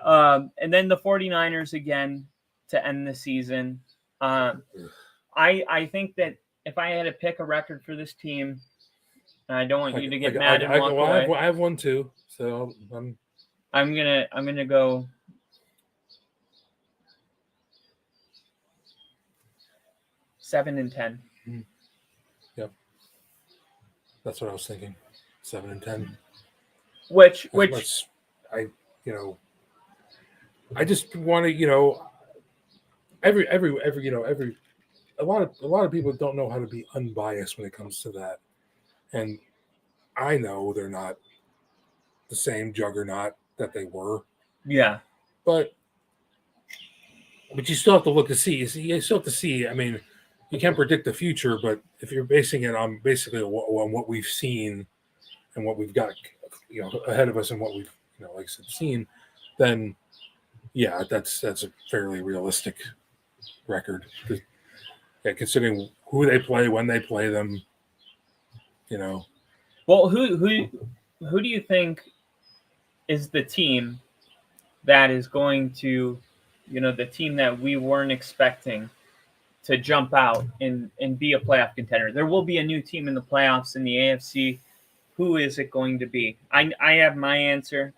And then the 49ers again to end the season. I think that if I had to pick a record for this team, I don't want you to get mad and walk away. I have one too. So I'm gonna go 7-10. Yep. That's what I was thinking. 7-10. Which I I just want to, every a lot of people don't know how to be unbiased when it comes to that. And I know they're not the same juggernaut that they were, yeah. but you still have to look to see. You still have to see. I mean, you can't predict the future, but if you're basing it on basically on what we've seen and what we've got, ahead of us and what we've, like I said, seen, then yeah, that's a fairly realistic record. Yeah, considering who they play, when they play them, Well, who do you think is the team that is going to, the team that we weren't expecting to jump out and be a playoff contender? There will be a new team in the playoffs in the AFC. Who is it going to be? I have my answer.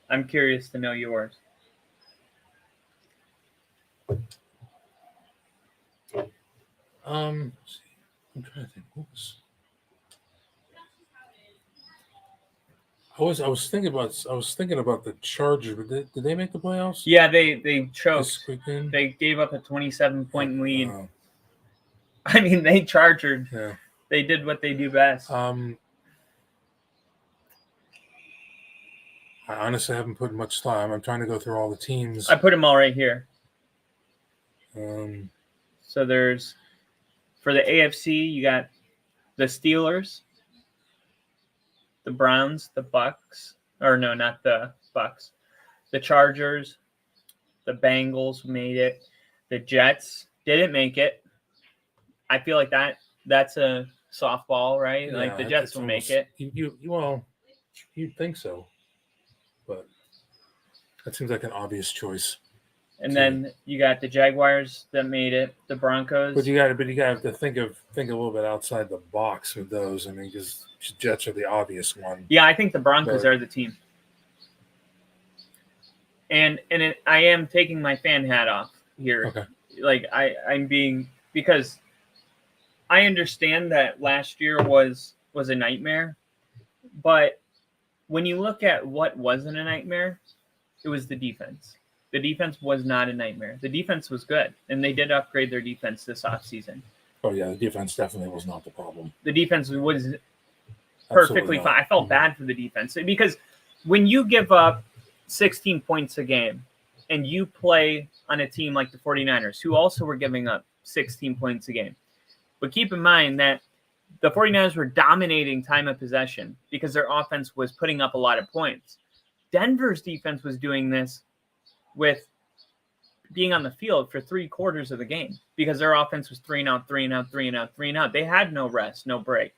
I'm curious to know yours. I'm trying to think. I was thinking about the Chargers, but did they make the playoffs? Yeah, they choked. They They gave up a 27-point lead. I mean, they chargered. Yeah. They did what they do best. I honestly haven't put much time. I'm trying to go through all the teams. I put them all right here. So there's, for the AFC, you got the Steelers, the Browns, the Bucks, or no, not the Bucks, the Chargers, the Bengals made it, the Jets didn't make it. I feel like that's a softball, right? Yeah, like the Jets will make it. You'd think so, but that seems like an obvious choice. And then you got the Jaguars that made it, the Broncos. But you got to think a little bit outside the box with those. I mean, because Jets are the obvious one. Yeah, I think the Broncos are the team. And I am taking my fan hat off here. Okay. Like I'm being, because I understand that last year was a nightmare, but when you look at what wasn't a nightmare, it was the defense. The defense was not a nightmare. The defense was good, and they did upgrade their defense this offseason. Oh, yeah, the defense definitely was not the problem. The defense was perfectly fine. I felt bad for the defense because when you give up 16 points a game and you play on a team like the 49ers, who also were giving up 16 points a game. But keep in mind that the 49ers were dominating time of possession because their offense was putting up a lot of points. Denver's defense was doing this with being on the field for 3/4 of the game because their offense was 3 and out, 3 and out, 3 and out, 3 and out. They had no rest, no break.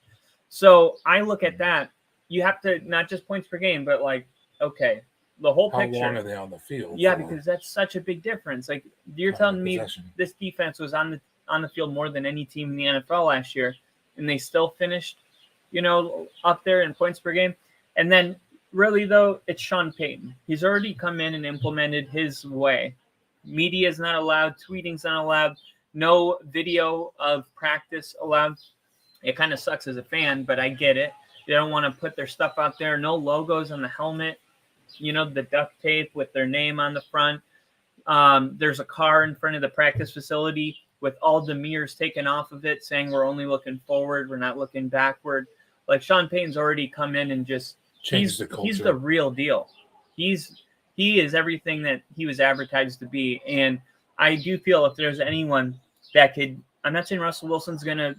So I look at that. You have to not just points per game, but like, okay, the whole picture. How long are they on the field? Yeah, because that's such a big difference. Like you're telling me this defense was on the field more than any team in the NFL last year, and they still finished, up there in points per game. And then really, though, it's Sean Payton. He's already come in and implemented his way. Media is not allowed. Tweeting's not allowed. No video of practice allowed. It kind of sucks as a fan, but I get it. They don't want to put their stuff out there. No logos on the helmet. The duct tape with their name on the front. There's a car in front of the practice facility with all the mirrors taken off of it, saying we're only looking forward. We're not looking backward. Like Sean Payton's already come in and just he's the real deal. He is everything that he was advertised to be. And I do feel if there's anyone that could, I'm not saying Russell Wilson's going to,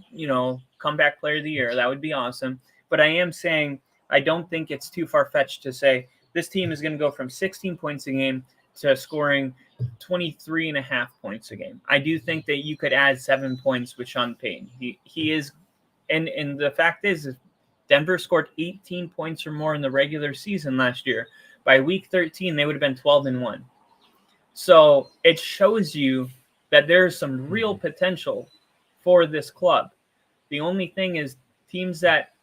comeback player of the year. That would be awesome. But I am saying I don't think it's too far-fetched to say this team is going to go from 16 points a game to scoring 23.5 points a game. I do think that you could add 7 points with Sean Payton. He is, and the fact is Denver scored 18 points or more in the regular season last year. By week 13, they would have been 12-1. So it shows you that there's some real potential for this club. The only thing is teams that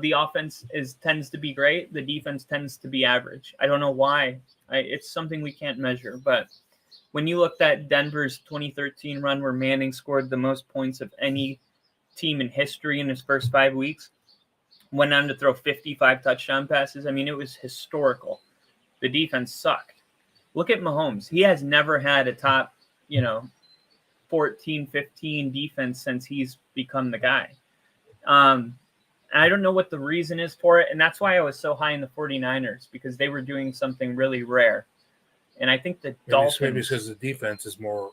the offense tends to be great. The defense tends to be average. I don't know why. It's something we can't measure. But when you looked at Denver's 2013 run where Manning scored the most points of any team in history in his first 5 weeks, went on to throw 55 touchdown passes. I mean, it was historical. The defense sucked. Look at Mahomes. He has never had a top, 14, 15 defense since he's become the guy. I don't know what the reason is for it. And that's why I was so high in the 49ers, because they were doing something really rare. And I think the Dolphins. Maybe it's because the defense is more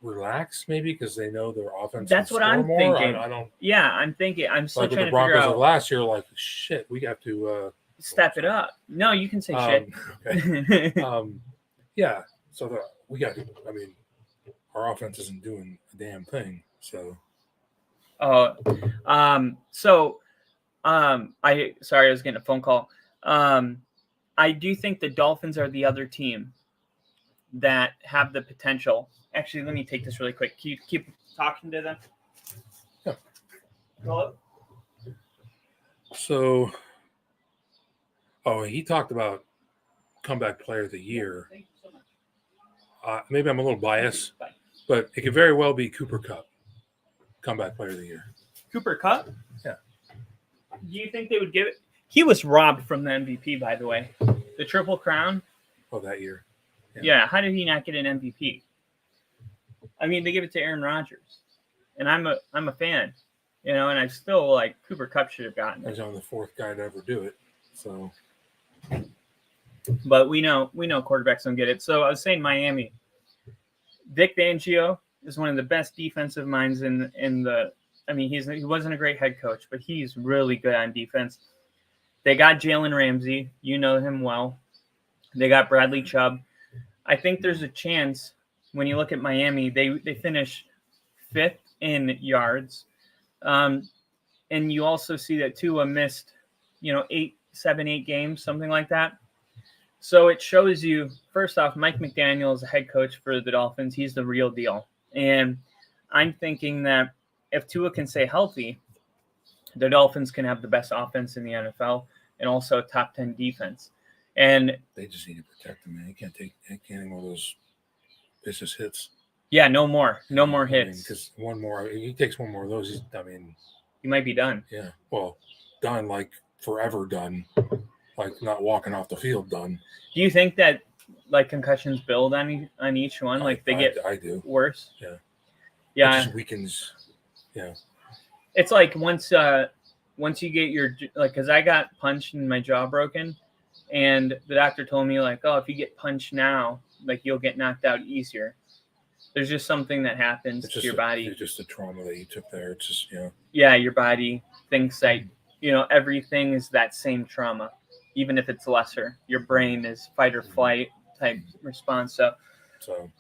relaxed, maybe because they know their offense. That's what I'm thinking. I don't. Yeah, I'm thinking. I'm still like trying with to the figure Broncos out. of last year, like shit, we have to step it up. No, you can say shit. Okay. Yeah. So we got. I mean, our offense isn't doing a damn thing. So. I was getting a phone call. I do think the Dolphins are the other team that have the potential. Actually, let me take this really quick. Keep talking to them. Yeah. Hello? So, he talked about comeback player of the year. Thank you so much. Maybe I'm a little biased, Bye. but it could very well be Cooper Kupp, comeback player of the year. Cooper Kupp? Yeah. Do you think they would give it? He was robbed from the MVP, by the way. The Triple Crown. Oh, that year. Yeah. How did he not get an MVP? I mean, they give it to Aaron Rodgers, and I'm a fan, and I still like Cooper Kupp should have gotten it. He's only the fourth guy to ever do it. So. But we know quarterbacks don't get it. So I was saying Miami. Vic Fangio is one of the best defensive minds in the. I mean, he wasn't a great head coach, but he's really good on defense. They got Jalen Ramsey. You know him well. They got Bradley Chubb. I think there's a chance when you look at Miami, they finish 5th in yards. And you also see that Tua missed, 8 games, something like that. So it shows you, first off, Mike McDaniel is a head coach for the Dolphins. He's the real deal. And I'm thinking that if Tua can stay healthy, the Dolphins can have the best offense in the NFL and also a top 10 defense. And they just need to protect him, man. He can't take any more of those vicious hits. Yeah, no more hits. Because he takes one more of those. He might be done. Yeah, well, done, like forever done, like not walking off the field done. Do you think that like concussions build on each one? Like I do. Worse? Yeah. Yeah. It just weakens. Yeah. It's like once you get your, like, because I got punched and my jaw broken, and the doctor told me, like, oh, if you get punched now, like, you'll get knocked out easier. There's just something that happens to your body. It's just the trauma that you took there. It's just, Yeah, your body thinks that, everything is that same trauma, even if it's lesser. Your brain is fight or flight type response. So.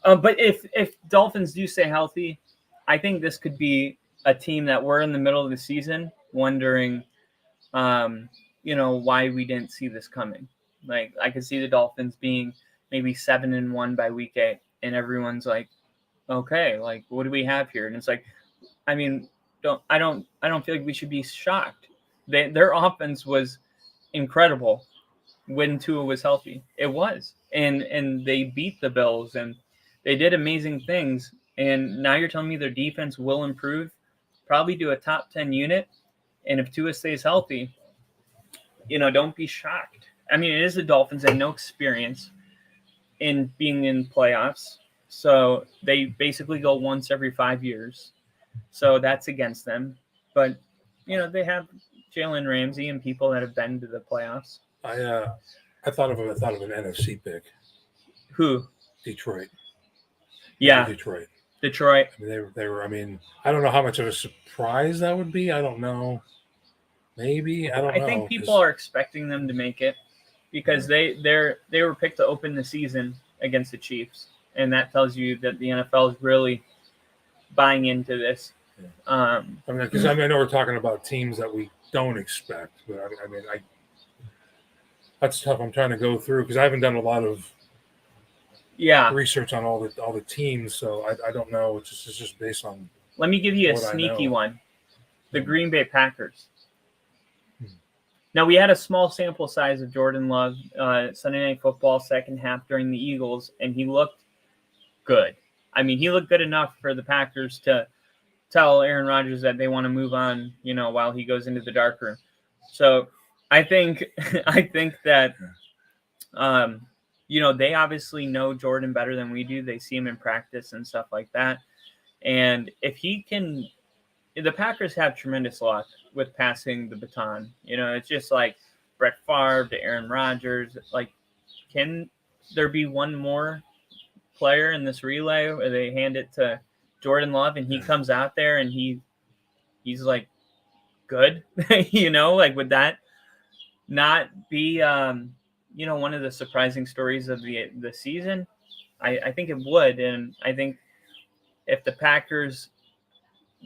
But if Dolphins do stay healthy, I think this could be a team that we're in the middle of the season wondering, why we didn't see this coming. Like, I could see the Dolphins being maybe 7-1 by week 8, and everyone's like, okay, like, what do we have here? And it's like, I mean, I don't feel like we should be shocked. Their offense was incredible when Tua was healthy. It was, and they beat the Bills, and they did amazing things. And now you're telling me their defense will improve, probably do a top 10 unit. And if Tua stays healthy, don't be shocked. I mean, it is the Dolphins and no experience in being in playoffs. So they basically go once every 5 years. So that's against them. But, they have Jalen Ramsey and people that have been to the playoffs. I thought of an NFC pick. Who? Detroit. Yeah. Detroit. I mean, they were. I mean, I don't know how much of a surprise that would be. I don't know. Maybe I don't know. I think people are expecting them to make it because they were picked to open the season against the Chiefs, and that tells you that the NFL is really buying into this. Yeah. Because I know we're talking about teams that we don't expect, but that's tough. I'm trying to go through because I haven't done a lot of research on all the teams, so I don't know. It's just based on. Let me give you a sneaky one: the Green Bay Packers. Now, we had a small sample size of Jordan Love Sunday Night Football second half during the Eagles, and he looked good. I mean, he looked good enough for the Packers to tell Aaron Rodgers that they want to move on, while he goes into the dark room. So I think that, they obviously know Jordan better than we do. They see him in practice and stuff like that. And if he can, the Packers have tremendous luck with passing the baton. It's just like Brett Favre to Aaron Rodgers. Like, can there be one more player in this relay where they hand it to Jordan Love and he comes out there and he's like good? Like, would that not be one of the surprising stories of the season? I think it would. And I think if the Packers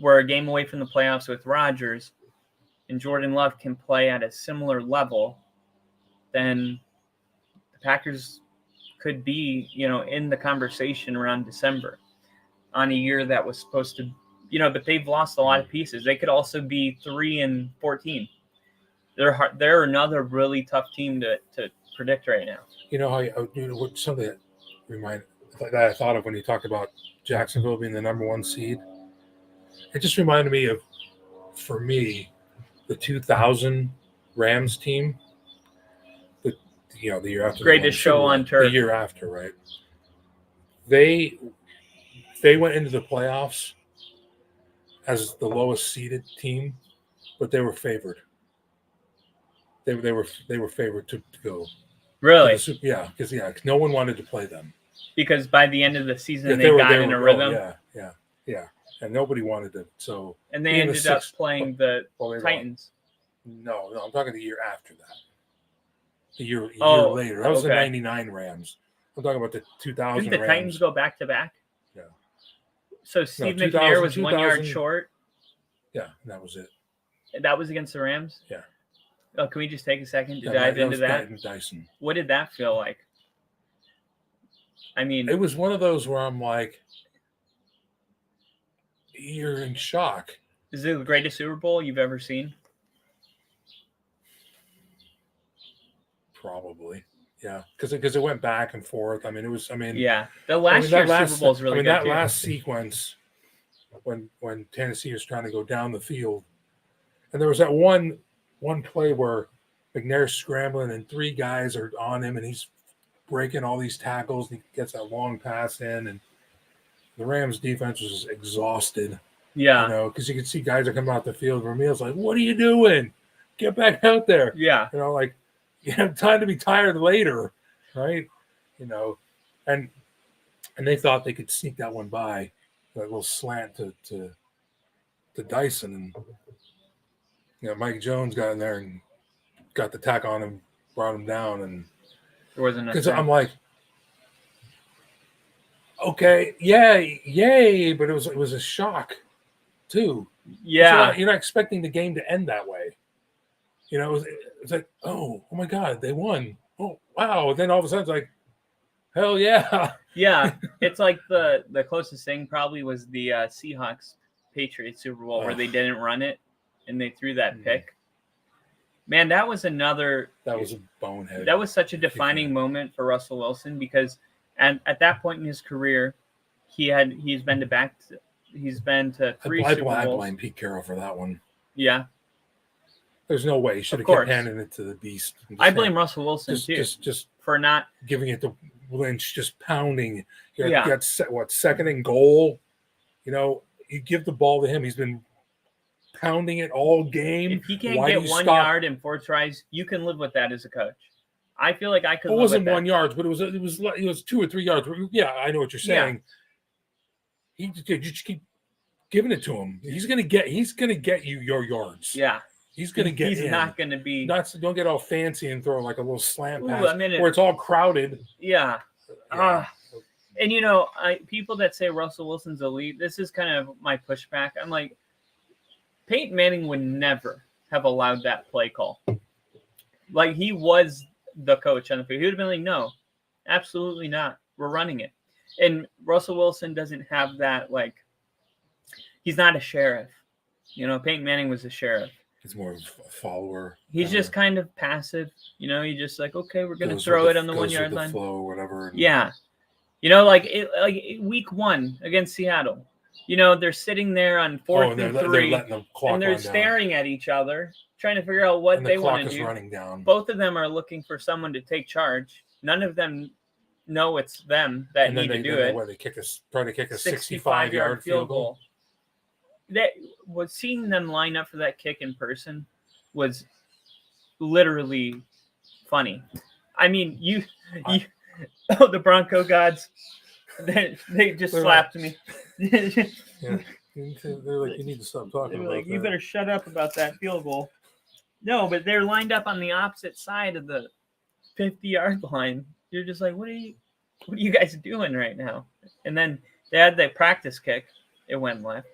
were a game away from the playoffs with Rodgers and Jordan Love can play at a similar level, then the Packers could be, in the conversation around December on a year that was supposed to, but they've lost a lot of pieces. They could also be 3-14. They're another really tough team to predict right now. Something that I thought of when you talked about Jacksonville being the number one seed. It just reminded me of, for me, the 2000 Rams team. The year after. Greatest show on turf. The year after, right? They went into the playoffs as the lowest seeded team, but they were favored. They were favored to go. Really? Because no one wanted to play them. Because by the end of the season, they got in a rhythm. Yeah. And nobody wanted to. So and they ended up playing the Titans. No, I'm talking the year after that. A year later. That was the 99 Rams. I'm talking about the 2000 Didn't the Rams. Titans go back to back? Yeah. So Steve McNair was 1 yard short? Yeah, and that was it. That was against the Rams? Yeah. Oh, can we just take a second to dive into that? Dyson. What did that feel like? I mean, it was one of those where I'm like, you're in shock. Is it the greatest Super Bowl you've ever seen? Probably, yeah, because it went back and forth. The last year's Super Bowl is really good. That last sequence when Tennessee was trying to go down the field, and there was that one play where McNair's scrambling and three guys are on him, and he's breaking all these tackles, and he gets that long pass in, and the Rams defense was exhausted. Yeah. Because you could see guys are coming out the field. Vermeil's like, what are you doing? Get back out there. Yeah. You have time to be tired later, right? And they thought they could sneak that one by, that little slant to Dyson. And, Mike Jones got in there and got the tack on him, brought him down. And there wasn't because I'm like, okay, yeah, yay, but it was a shock too. Yeah, you're not expecting the game to end that way. It's like, oh my God, they won. Oh wow! And then all of a sudden, it's like, hell yeah, yeah. It's like the closest thing probably was the Seahawks Patriots Super Bowl where they didn't run it and they threw that pick. Man, that was another. That was a bonehead. That was such a defining moment for Russell Wilson because. And at that point in his career, he's been to 3 Super Bowls. I blame Pete Carroll for that one. Yeah. There's no way he should have kept handing it to the beast. I blame Russell Wilson too. Just for not giving it to Lynch, just pounding. You got second and goal. You give the ball to him. He's been pounding it all game. If he can't get 1 yard in 4 tries, you can live with that as a coach. I feel like I could. It wasn't 1 yard, but it was 2 or 3 yards. Yeah, I know what you're saying. Yeah. You just keep giving it to him. He's gonna get you your yards. Yeah, he's gonna get. He's not gonna be. Don't get all fancy and throw like a little slant pass where it's all crowded. Yeah. And people that say Russell Wilson's elite, this is kind of my pushback. I'm like, Peyton Manning would never have allowed that play call. Like he was the coach on the field. He would have been like, no, absolutely not. We're running it. And Russell Wilson doesn't have that, he's not a sheriff. Peyton Manning was a sheriff. He's more of a follower. He's just kind of passive. He's just like, okay, we're gonna goes throw with it on the 1 goes yard with the line. flow or whatever. And Yeah, like week 1 against Seattle. They're sitting there on 4th and 3, they're letting the clock and they're run staring at each other, trying to figure out what and they the want clock to is do. running down. Both of them are looking for someone to take charge. None of them know it's them that need to do it. They try to kick a 65-yard field goal. That was seeing them line up for that kick in person was literally funny. I mean, the Bronco gods, they just slapped me. Yeah. They're like, you need to stop talking about that. You better shut up about that field goal. No, but they're lined up on the opposite side of the 50-yard line. You're just like, what are you guys doing right now? And then they had that practice kick. It went left.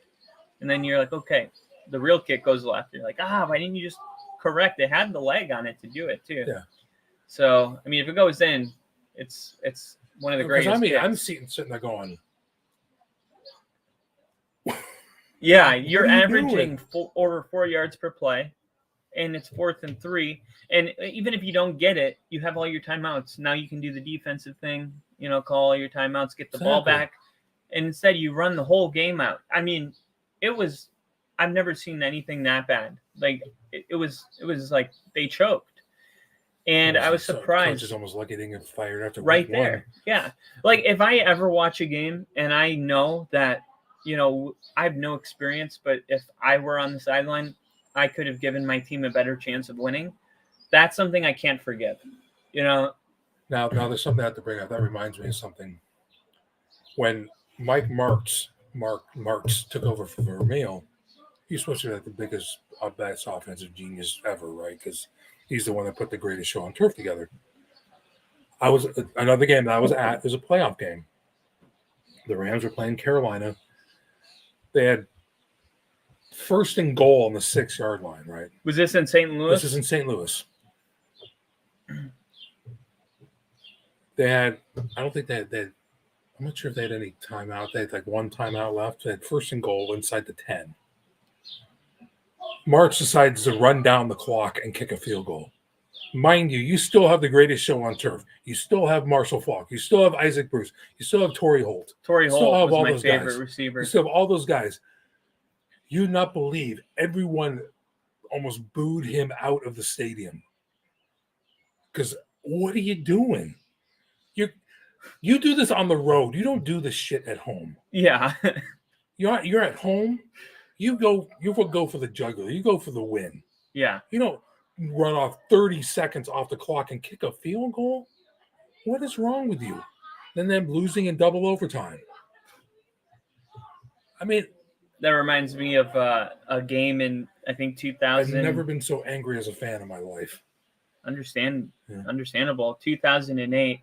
And then you're like, okay, the real kick goes left. You're like, why didn't you just correct? It had the leg on it to do it too. Yeah. So, I mean, if it goes in, it's one of the greatest kicks. I'm sitting there going, yeah, you're averaging doing? over 4 yards per play, and it's 4th and 3. And even if you don't get it, you have all your timeouts. Now you can do the defensive thing, call all your timeouts, get the ball back. And instead you run the whole game out. I mean, I've never seen anything that bad. Like it was like they choked. And I was surprised. Coach is almost lucky they get fired after right week there. 1. Yeah. Like if I ever watch a game and I know that, I have no experience, but if I were on the sideline, I could have given my team a better chance of winning. That's something I can't forgive. Now there's something I have to bring up. That reminds me of something. When Mike Martz took over for Vermeil, he's supposed to be like the biggest, best offensive genius ever, right? Because he's the one that put the greatest show on turf together. Another game that I was at is a playoff game. The Rams were playing Carolina. They had 1st and goal on the 6-yard line, right? Was this in St. Louis? This is in St. Louis. They had, I don't think they had, I'm not sure if they had any timeout. They had like one timeout left. They had 1st and goal inside the 10. March decides to run down the clock and kick a field goal. Mind you still have the greatest show on turf. You still have Marshall Faulk. You still have Isaac Bruce. You still have Torrey Holt. Torrey Holt was my favorite receiver. You still have all those guys. You would not believe everyone almost booed him out of the stadium. Because what are you doing? You do this on the road. You don't do this shit at home. Yeah. You're at home. You go for the jugular. You go for the win. Yeah. You don't run off 30 seconds off the clock and kick a field goal. What is wrong with you? Then them losing in double overtime. I mean, that reminds me of a game in, I think, 2000. I've never been so angry as a fan in my life. Understandable. 2008.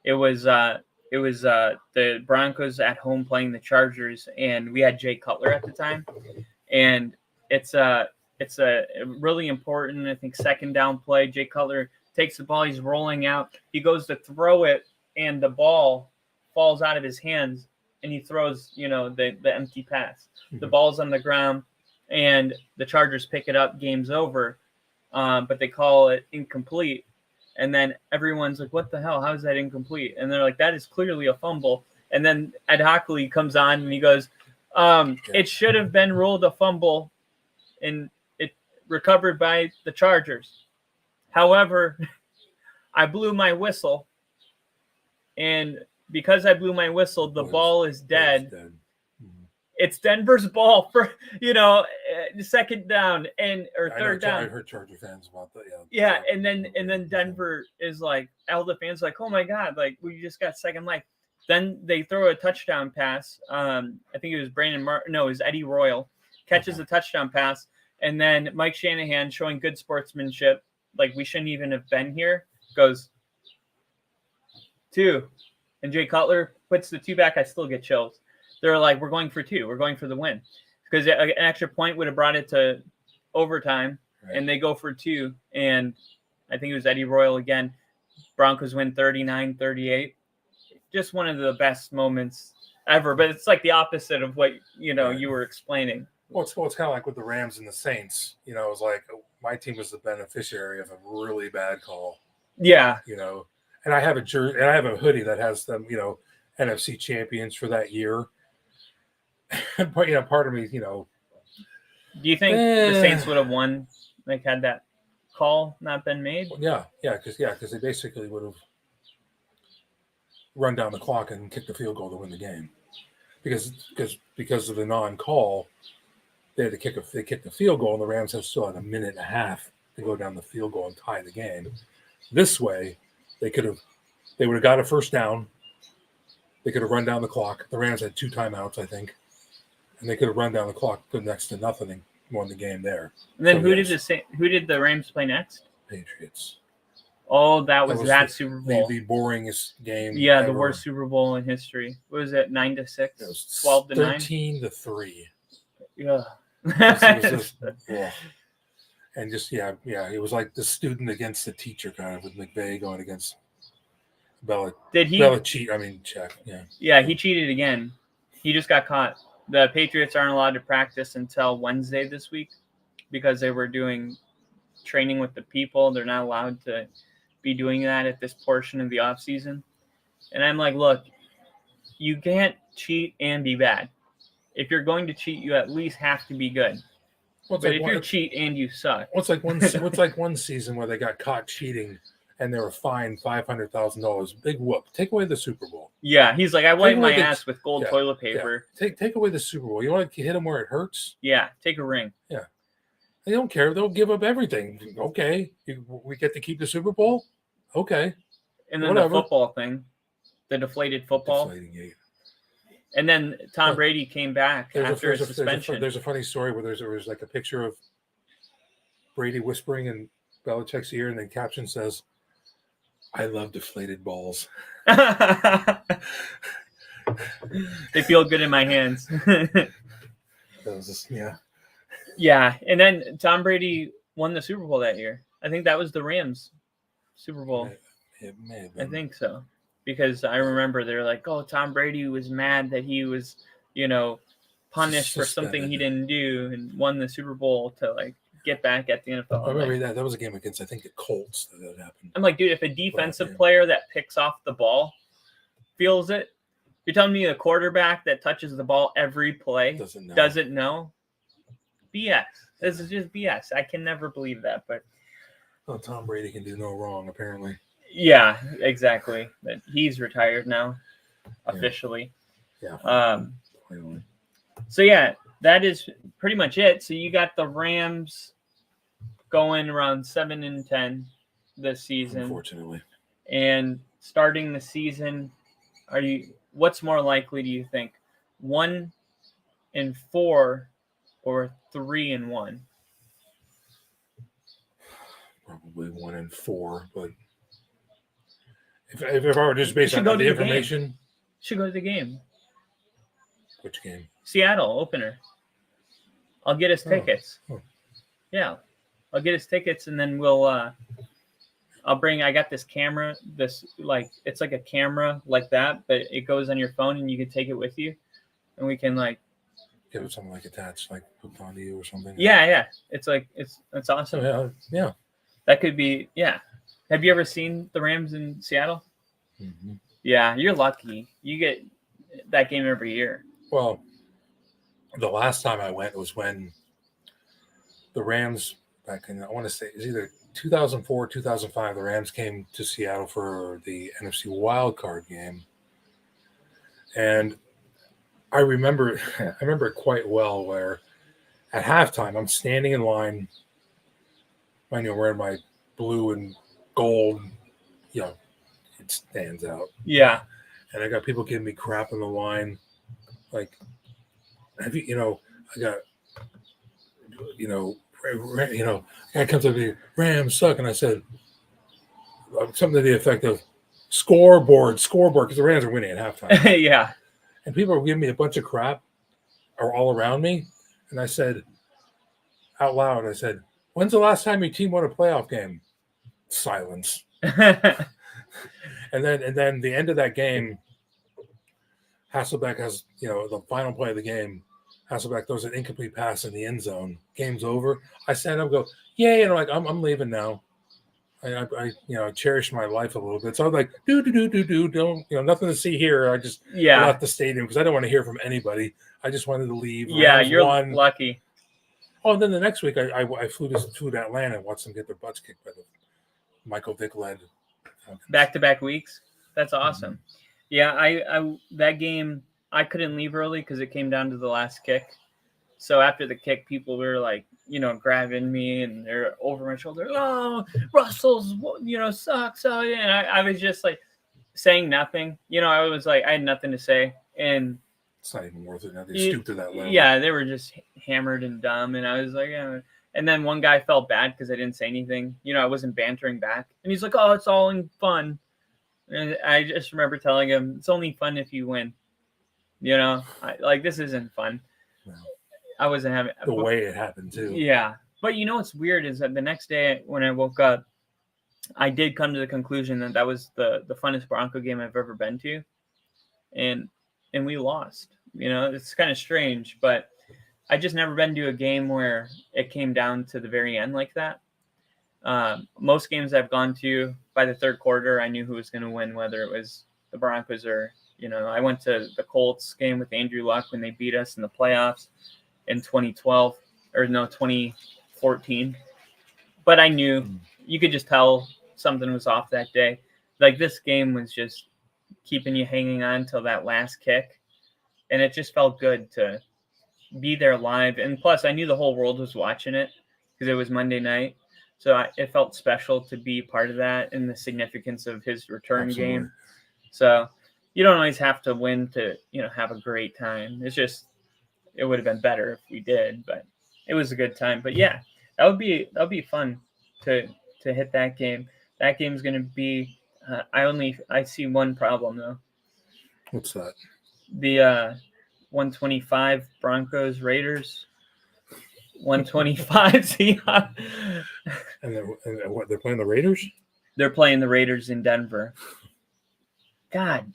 It was the Broncos at home playing the Chargers, and we had Jay Cutler at the time. And it's a really important, I think, 2nd down play. Jay Cutler takes the ball, he's rolling out. He goes to throw it, and the ball falls out of his hands, and he throws, the empty pass. Mm-hmm. The ball's on the ground, and the Chargers pick it up. Game's over, but they call it incomplete. And then everyone's like, what the hell? How is that incomplete? And they're like, that is clearly a fumble. And then Ed Hockley comes on, and he goes, it should have been ruled a fumble, and it recovered by the Chargers. However, I blew my whistle, and because I blew my whistle, the ball is dead. Mm-hmm. It's Denver's ball for, 2nd down or 3rd down. I heard Charger fans about that. Yeah, and then Denver is like, all the fans like, oh my God, like we just got second life. Then they throw a touchdown pass. I think it was it was Eddie Royal catches a touchdown pass, and then Mike Shanahan, showing good sportsmanship, like we shouldn't even have been here, goes 2, and Jay Cutler puts the 2 back. I still get chills. They're like, we're going for 2. We're going for the win, because an extra point would have brought it to overtime, right. And they go for 2. And I think it was Eddie Royal again. Broncos win 39-38. Just one of the best moments ever. But it's like the opposite of what you were explaining. Well, it's kind of like with the Rams and the Saints. You know, it was like my team was the beneficiary of a really bad call. Yeah. You know, and I have a jersey and I have a hoodie that has them. You know, NFC champions for that year. But you know, part of me, you know, Do you think the Saints would have won? Like, had that call not been made? yeah, because they basically would have run down the clock and kicked the field goal to win the game, because of the non-call, they had to kick the field goal, and the Rams still had a minute and a half to go down the field goal and tie the game. This way, they would have got a first down. They could have run down the clock. The Rams had 2 timeouts, I think, and they could have run down the clock to next to nothing and won the game there. And then who did the Rams play next? Patriots. Oh, that was Super Bowl. The boringest game. Yeah, ever. the worst Super Bowl in history. What was it? 9-6, It was 12-9, 13-3. Yeah. Yeah. And just it was like the student against the teacher kind of, with McVay going against Belichick. I mean, Check. Yeah. Yeah, he cheated again. He just got caught. The Patriots aren't allowed to practice until Wednesday this week because they were doing training with the people. They're not allowed to be doing that at this portion of the off season. And I'm like, look, you can't cheat and be bad. If you're going to cheat, you at least have to be good. But if you cheat and you suck, what's like one season where they got caught cheating and they were fined $500,000. Big whoop. Take away the Super Bowl. Yeah, he's like, I wipe my ass with gold toilet paper. Yeah. Take away the Super Bowl. You want to hit them where it hurts? Yeah, take a ring. Yeah. They don't care. They'll give up everything. Okay. We get to keep the Super Bowl? Okay. And then the football thing, the deflated football. Deflating gate. And then Tom Brady came back after his suspension. There's a funny story where there was like a picture of Brady whispering in Belichick's ear, and the caption says, "I love deflated balls." They feel good in my hands. That was just, Yeah, and then Tom Brady won the Super Bowl that year. I think that was the Rams Super Bowl. It may have been. I think so. Because I remember they're like, oh, Tom Brady was mad that he was, punished for something he didn't do and won the Super Bowl to, get back at the NFL. I remember that was a game against, I think, the Colts that happened. I'm like, dude, if a defensive player that picks off the ball feels it, you're telling me a quarterback that touches the ball every play doesn't know? BS. This is just BS. I can never believe that. But Tom Brady can do no wrong, apparently. Yeah, exactly. But he's retired now, officially. Yeah. So yeah, that is pretty much it. So you got the Rams going around 7-10 this season. Unfortunately. And starting the season, what's more likely, do you think? 1-4 or 3-1? Probably 1-4, but if I were just based on the information, should go to the game. Which game? Seattle opener. I'll get us tickets. Oh. Yeah, I'll get us tickets, and then we'll. I got this camera. It's like a camera like that, but it goes on your phone, and you can take it with you, and we can give it something attached, hooked onto you or something. Yeah. It's awesome. Oh, yeah. That could be. Yeah. Have you ever seen the Rams in Seattle? Mm-hmm. Yeah, you're lucky. You get that game every year. Well, the last time I went was when the Rams, back in, I want to say, it was either 2004 or 2005, the Rams came to Seattle for the NFC wildcard game. And I remember it quite well, where at halftime, I'm standing in line. Mind you, I'm wearing my blue and gold, it stands out. Yeah. And I got people giving me crap in the line. Have you, I got, guy comes up to me, Rams suck. And I said, something to the effect of scoreboard, because the Rams are winning at halftime. Yeah. And people were giving me a bunch of crap all around me. And I said, out loud, when's the last time your team won a playoff game? Silence. And then the end of that game, Hasselbeck has, the final play of the game. Hasselbeck throws an incomplete pass in the end zone. Game's over. I stand up and go, yay, and I'm leaving now. I cherish my life a little bit. So I'm like, don't, nothing to see here. I just left the stadium because I don't want to hear from anybody. I just wanted to leave. Yeah, Rams you're won. lucky. Oh, and then the next week I flew to Atlanta and watched them get their butts kicked by the Michael Vick led back-to-back weeks. That's awesome. Mm-hmm. Yeah, I that game I couldn't leave early because it came down to the last kick. So after the kick, people were like, grabbing me and they're over my shoulder. Oh, Russell's, sucks. Oh, yeah. And I was just like saying nothing. I was like, I had nothing to say. And it's not even worth it now. They stooped to that level. Yeah, they were just hammered and dumb. And I was like, yeah. And then one guy felt bad because I didn't say anything. I wasn't bantering back. And he's like, oh, it's all in fun. And I just remember telling him, it's only fun if you win. This isn't fun. No. I wasn't having the way it happened too. Yeah. But what's weird is that the next day when I woke up, I did come to the conclusion that was the funnest Bronco game I've ever been to. And we lost. It's kind of strange, but I just never been to a game where it came down to the very end like that. Most games I've gone to, by the third quarter, I knew who was going to win, whether it was the Broncos or, I went to the Colts game with Andrew Luck when they beat us in the playoffs in 2014. But I knew, you could just tell something was off that day. Like, this game was just keeping you hanging on till that last kick. And it just felt good to be there live. And plus, I knew the whole world was watching it because it was Monday night. So it felt special to be part of that and the significance of his return game. So you don't always have to win to, have a great time. It's just, it would have been better if we did, but it was a good time. But yeah, that would be fun to hit that game. That game's going to be, I see one problem though. What's that? The 125 Broncos Raiders. 125 Seahawks. And what, they're playing the Raiders? They're playing the Raiders in Denver. God.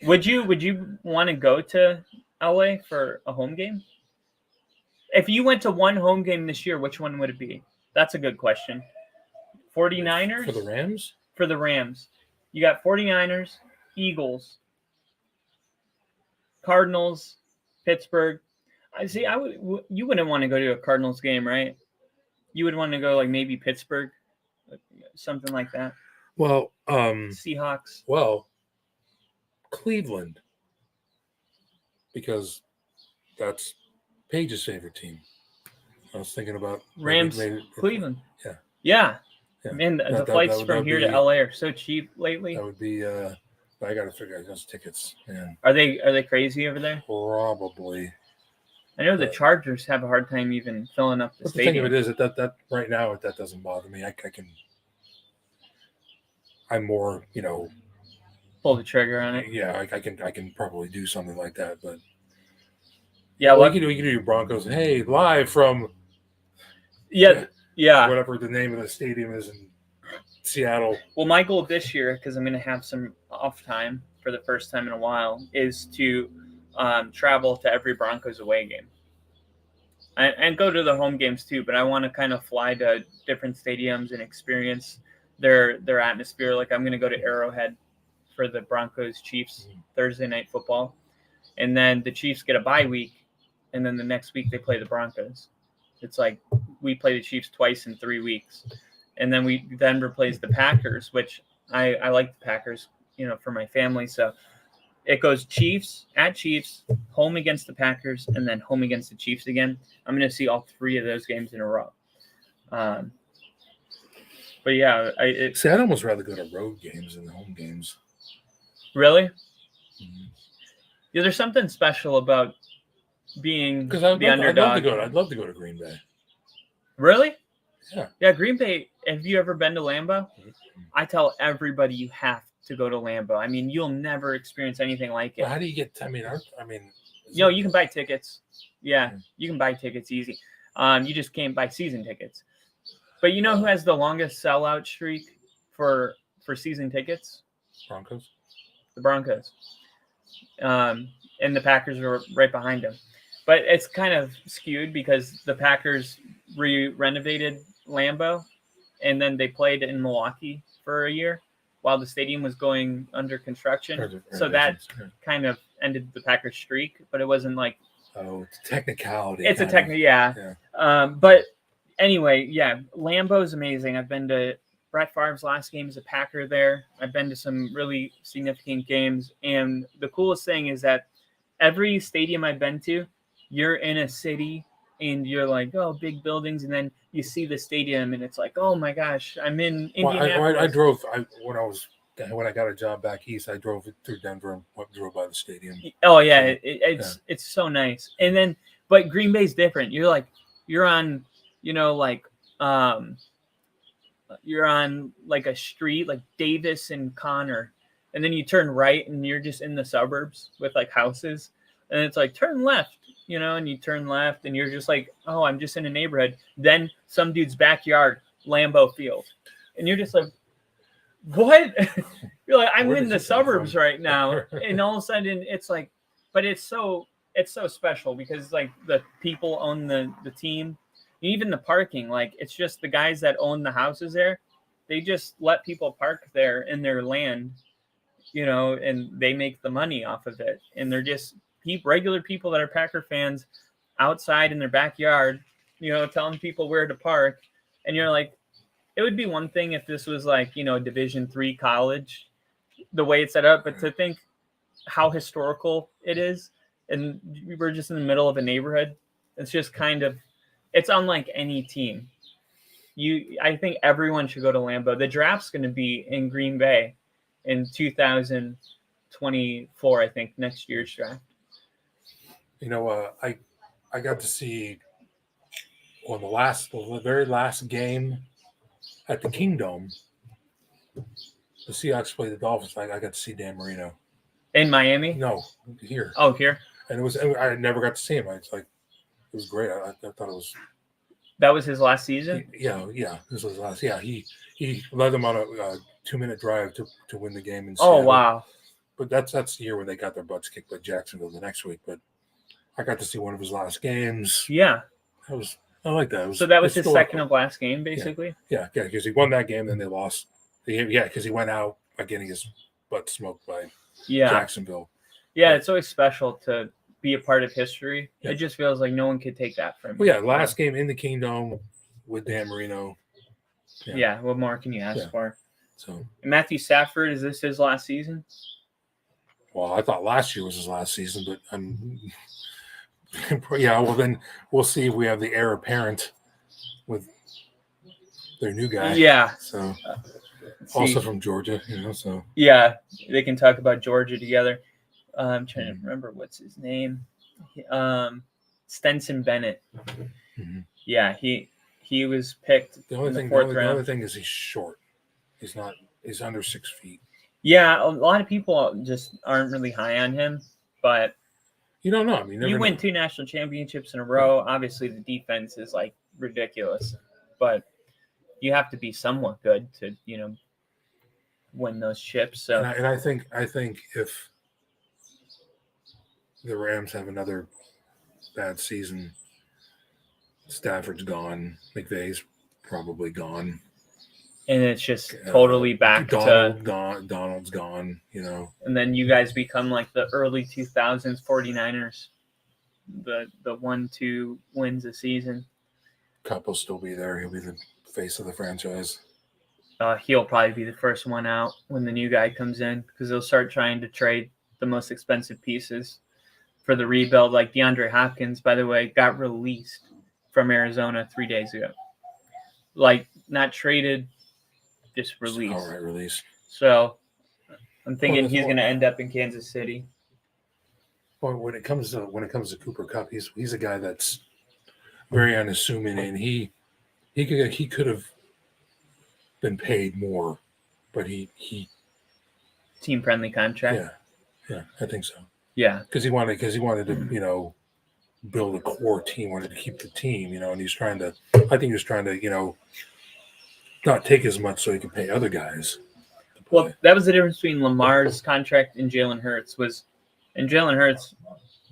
Would you want to go to LA for a home game? If you went to one home game this year, which one would it be? That's a good question. 49ers? For the Rams? For the Rams. You got 49ers, Eagles, Cardinals, Pittsburgh. You wouldn't want to go to a Cardinals game, right? You would want to go like maybe Pittsburgh, something like that. Well, Seahawks. Well, Cleveland, because that's Paige's favorite team. I was thinking about Rams, Cleveland. Yeah. Yeah. Man, the flights from here to LA are so cheap lately. That would be. I got to figure out those tickets. Man. Are they crazy over there? Probably. I know the Chargers have a hard time even filling up the stadium. The thing of it is that right now that doesn't bother me. I'm more, pull the trigger on it. Yeah, I can probably do something like that, but yeah, we can do your Broncos. Hey, live from whatever the name of the stadium is in Seattle. Well, my goal this year, because I'm going to have some off time for the first time in a while, is to travel to every Broncos away game and go to the home games too. But I want to kind of fly to different stadiums and experience their atmosphere. Like I'm going to go to Arrowhead for the Broncos Chiefs Thursday night football, and then the Chiefs get a bye week, and then the next week they play the Broncos. It's like we play the Chiefs twice in 3 weeks, and then Denver plays the Packers, which I like the Packers, for my family. So it goes Chiefs at Chiefs, home against the Packers, and then home against the Chiefs again. I'm going to see all 3 of those games in a row. But yeah, I'd almost rather go to road games than home games. Really? Mm-hmm. Yeah, there's something special about being the underdog. I'd love to go to Green Bay. Really? Yeah. Yeah, Green Bay. Have you ever been to Lambeau? Mm-hmm. I tell everybody you have to go to Lambeau. I mean, you'll never experience anything like it. Well, how do you get? You can buy tickets. Yeah, you can buy tickets easy. You just can't buy season tickets. But you know who has the longest sellout streak for season tickets? Broncos. The Broncos. and the Packers were right behind him. But it's kind of skewed because the Packers renovated Lambeau, and then they played in Milwaukee for a year while the stadium was going under construction. So that kind of ended the Packers streak, but it wasn't like it's a technicality. It's a technical, yeah. But anyway, yeah, Lambeau's amazing. I've been to Brett Favre's last game as a Packer there. I've been to some really significant games, and the coolest thing is that every stadium I've been to, you're in a city and you're like, oh, big buildings, and then you see the stadium and it's like, oh my gosh, I'm in Indianapolis. I drove when I got a job back east. I drove through Denver and drove by the stadium. Oh yeah, it's so nice. And then, but Green Bay's different. You're on like a street like Davis and Connor, and then you turn right and you're just in the suburbs with like houses, and it's like turn left, and you turn left and you're just like, oh, I'm just in a neighborhood. Then some dude's backyard, Lambeau Field, and you're just like, what? You're like, I'm in the suburbs right now, and all of a sudden it's like, but it's so special because like the people own the team. Even the parking, like it's just the guys that own the houses there. They just let people park there in their land, and they make the money off of it. And they're just regular people that are Packer fans outside in their backyard, telling people where to park. And you're like, it would be one thing if this was like, a Division III college, the way it's set up, but to think how historical it is, and we're just in the middle of a neighborhood, it's just kind of, it's unlike any team. I think everyone should go to Lambeau. The draft's going to be in Green Bay in 2024, I think, next year's draft. I got to see the very last game at the Kingdome. The Seahawks played the Dolphins. I got to see Dan Marino. In Miami? No, here. Oh, here. And I never got to see him. It was great. I thought it was. That was his last season? Yeah. This was his last. Yeah, he led them on a 2-minute drive to win the game. Oh, wow. But that's the year when they got their butts kicked by Jacksonville the next week. But I got to see one of his last games. Yeah. I like that. So that was his second of last game, basically? Yeah, because he won that game, then they lost. Yeah, because he went out by getting his butt smoked by Jacksonville. Yeah, it's always special to be a part of history. Yeah. It just feels like no one could take that from you. Well, yeah, last game in the Kingdome with Dan Marino. Yeah, what more can you ask for? So and Matthew Stafford, is this his last season? Well, I thought last year was his last season, but well then we'll see if we have the heir apparent with their new guy. Yeah. So also from Georgia, so yeah, they can talk about Georgia together. I'm trying to remember what's his name. Stetson Bennett. Mm-hmm. Yeah, he was picked in the fourth round. The only thing is he's short. He's under 6 feet. Yeah, a lot of people just aren't really high on him, but you don't know. I mean, you win 2 national championships in a row. Obviously, the defense is like ridiculous, but you have to be somewhat good to win those chips. So, and I think if the Rams have another bad season, Stafford's gone, McVay's probably gone, and it's just totally back to Donald's gone, And then you guys become like the early 2000s 49ers, the 1-2 wins a season. Kupp will still be there. He'll be the face of the franchise. He'll probably be the first one out when the new guy comes in because they'll start trying to trade the most expensive pieces for the rebuild. Like DeAndre Hopkins, by the way, got released from Arizona 3 days ago. Like not traded, just released. All right, release. So I'm thinking he's going to end up in Kansas City. Well, when it comes to Cooper Kupp, he's a guy that's very unassuming, and he could have been paid more, but he team friendly contract. Yeah, I think so. Yeah, because he wanted to build a core team, wanted to keep the team, and I think he was trying to not take as much so he could pay other guys. Well, that was the difference between Lamar's contract and Jalen Hurts was And Jalen Hurts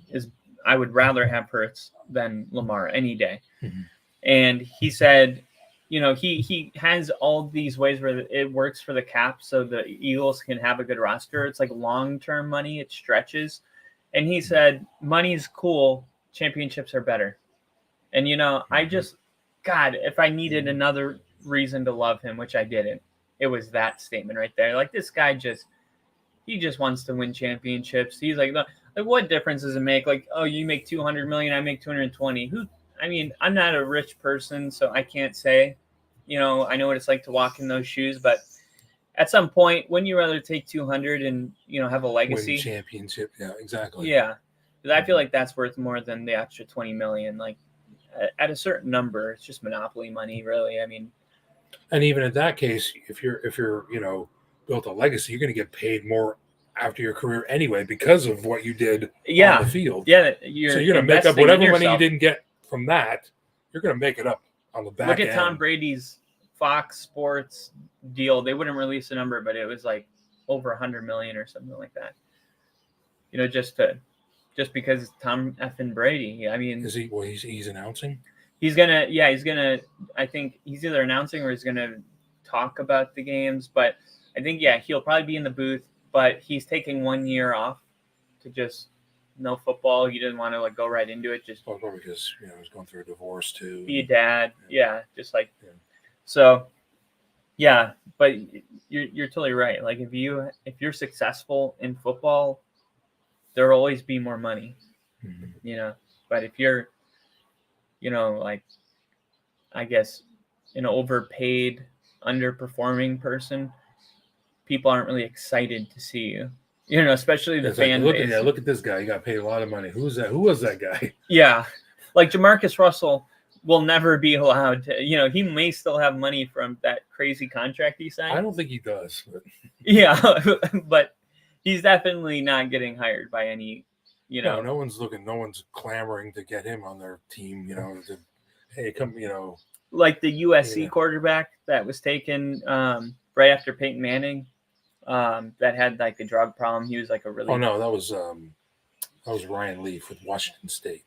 is, I would rather have Hurts than Lamar any day. Mm-hmm. And he said, he has all these ways where it works for the cap so the Eagles can have a good roster. It's like long-term money. It stretches. And he said, money's cool. Championships are better. And, I just, God, if I needed another reason to love him, which I didn't, it was that statement right there. Like, this guy he just wants to win championships. He's like, what difference does it make? Like, oh, you make 200 million, I make 220. I'm not a rich person, so I can't say, I know what it's like to walk in those shoes, but at some point, wouldn't you rather take 200 and, have a legacy? Win championship. Yeah, exactly. Yeah. Because I feel like that's worth more than the extra 20 million. Like, at a certain number, it's just monopoly money, really. I mean, and even in that case, if you're built a legacy, you're going to get paid more after your career anyway because of what you did on the field. Yeah, so you're going to make up whatever money you didn't get from that. You're going to make it up on the back end. Look at Tom Brady's Fox Sports deal. They wouldn't release a number, but it was like over 100 million or something like that. Just because it's Tom effing Brady. I mean, is he? Well, he's announcing. He's gonna. I think he's either announcing or he's gonna talk about the games. But I think he'll probably be in the booth. But he's taking 1 year off to just no football. He didn't want to go right into it. Just probably because he's going through a divorce too. Be a dad. So. Yeah, but you're totally right. Like if you're successful in football, there will always be more money. Mm-hmm. But if you're, I guess an overpaid, underperforming person, people aren't really excited to see you. Especially the fan base. Look at this guy. He got paid a lot of money. Who's that? Who was that guy? Yeah, like Jamarcus Russell will never be allowed to. He may still have money from that crazy contract he signed. I don't think he does. But. Yeah, but he's definitely not getting hired by any. No one's looking. No one's clamoring to get him on their team. Hey, come. Like the USC quarterback that was taken right after Peyton Manning. That had like a drug problem. He was like a really. Oh no, that was Ryan Leaf with Washington State.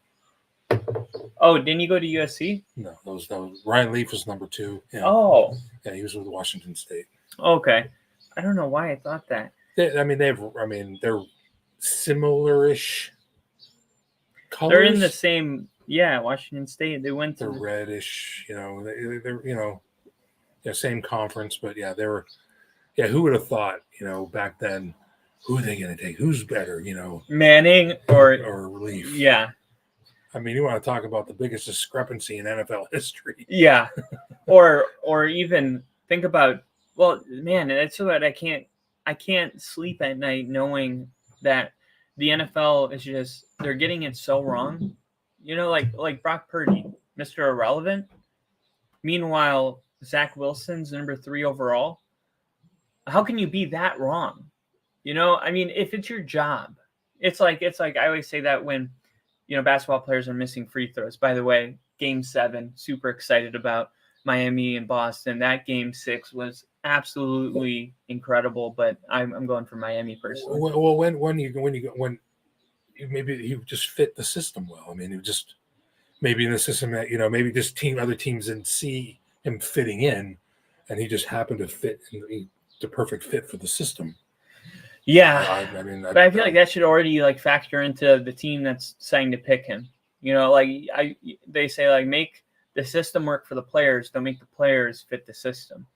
Oh, didn't you go to USC? No, that was Ryan Leaf was number 2. Yeah. Oh, yeah, he was with Washington State. Okay, I don't know why I thought that. They're similar-ish colors. They're in the same. Yeah, Washington State. They went to. They're reddish. They're same conference, but they were. Yeah, who would have thought? Back then, who are they going to take? Who's better? Manning or Leaf? Yeah. I mean, you want to talk about the biggest discrepancy in NFL history? Yeah, or even think about. Well, man, that's so that I can't sleep at night knowing that the NFL is just they're getting it so wrong. Like Brock Purdy, Mr. Irrelevant. Meanwhile, Zach Wilson's number 3 overall. How can you be that wrong? I mean, if it's your job, it's like I always say that when. Basketball players are missing free throws. By the way, Game 7, super excited about Miami and Boston. That Game 6 was absolutely incredible, but I'm going for Miami personally. Well, when maybe he just fit the system well. I mean, he just maybe in the system that maybe this other teams didn't see him fitting in, and he just happened to fit the perfect fit for the system. Yeah, but I feel like that should already factor into the team that's saying to pick him. They say make the system work for the players, don't make the players fit the system.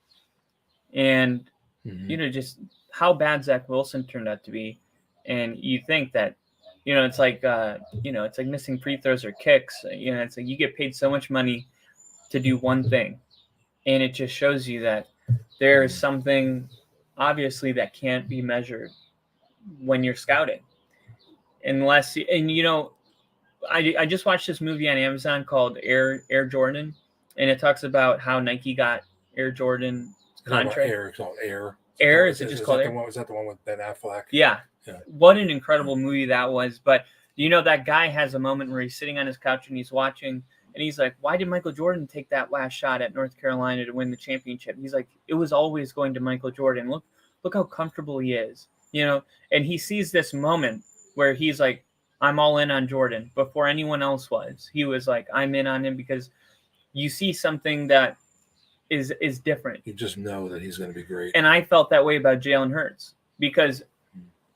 And just how bad Zach Wilson turned out to be, and you think that it's like missing free throws or kicks. It's like you get paid so much money to do one thing, and it just shows you that there is something obviously that can't be measured when you're scouting, unless I just watched this movie on Amazon called Air Jordan, and it talks about how Nike got Air Jordan contract. It's called Air. Air is it just called Air? Was that the one with Ben Affleck? Yeah. What an incredible movie that was! But that guy has a moment where he's sitting on his couch and he's watching, and he's like, "Why did Michael Jordan take that last shot at North Carolina to win the championship?" He's like, "It was always going to Michael Jordan. Look how comfortable he is." And he sees this moment where he's like, I'm all in on Jordan before anyone else was. He was like, I'm in on him because you see something that is different. You just know that he's going to be great. And I felt that way about Jalen Hurts because,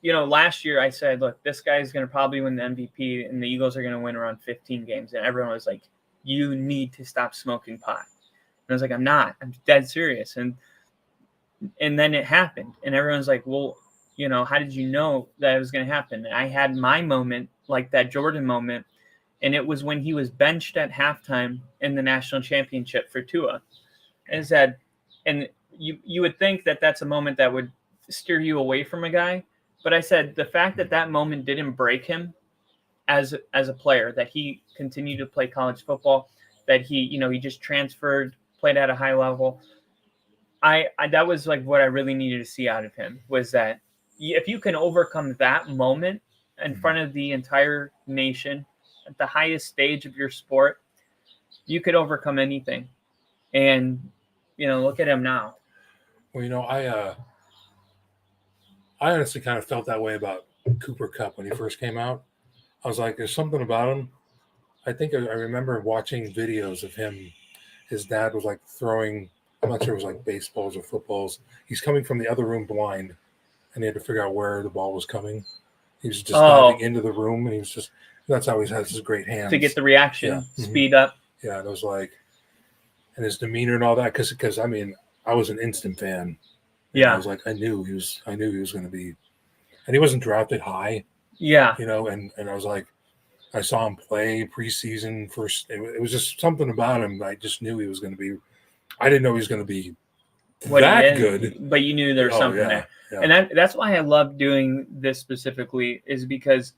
last year I said, look, this guy's going to probably win the MVP and the Eagles are going to win around 15 games. And everyone was like, you need to stop smoking pot. And I was like, I'm not. I'm dead serious. And then it happened. And everyone's like, well, how did you know that it was going to happen? And I had my moment, like that Jordan moment, and it was when he was benched at halftime in the national championship for Tua. And you would think that that's a moment that would steer you away from a guy. But I said the fact that moment didn't break him as a player, that he continued to play college football, that he just transferred, played at a high level. I that was like what I really needed to see out of him, was that if you can overcome that moment in front of the entire nation at the highest stage of your sport, you could overcome anything. And look at him now. Well, I honestly kind of felt that way about Cooper Kupp when he first came out. I was like, there's something about him. I think I remember watching videos of him. His dad was like throwing, I'm not sure it was like baseballs or footballs. He's coming from the other room blind, and he had to figure out where the ball was coming. He was just diving into the room, and that's how he has his great hands. To get the reaction, speed up. Yeah, and it was like, and his demeanor and all that, because I was an instant fan. Yeah, I was like, I knew he was going to be, and he wasn't drafted high. Yeah, and I was like, I saw him play preseason first. It was just something about him. I just knew he was going to be. I didn't know he was going to be that good, but you knew there was something there. Yeah. And that's why I love doing this specifically, is because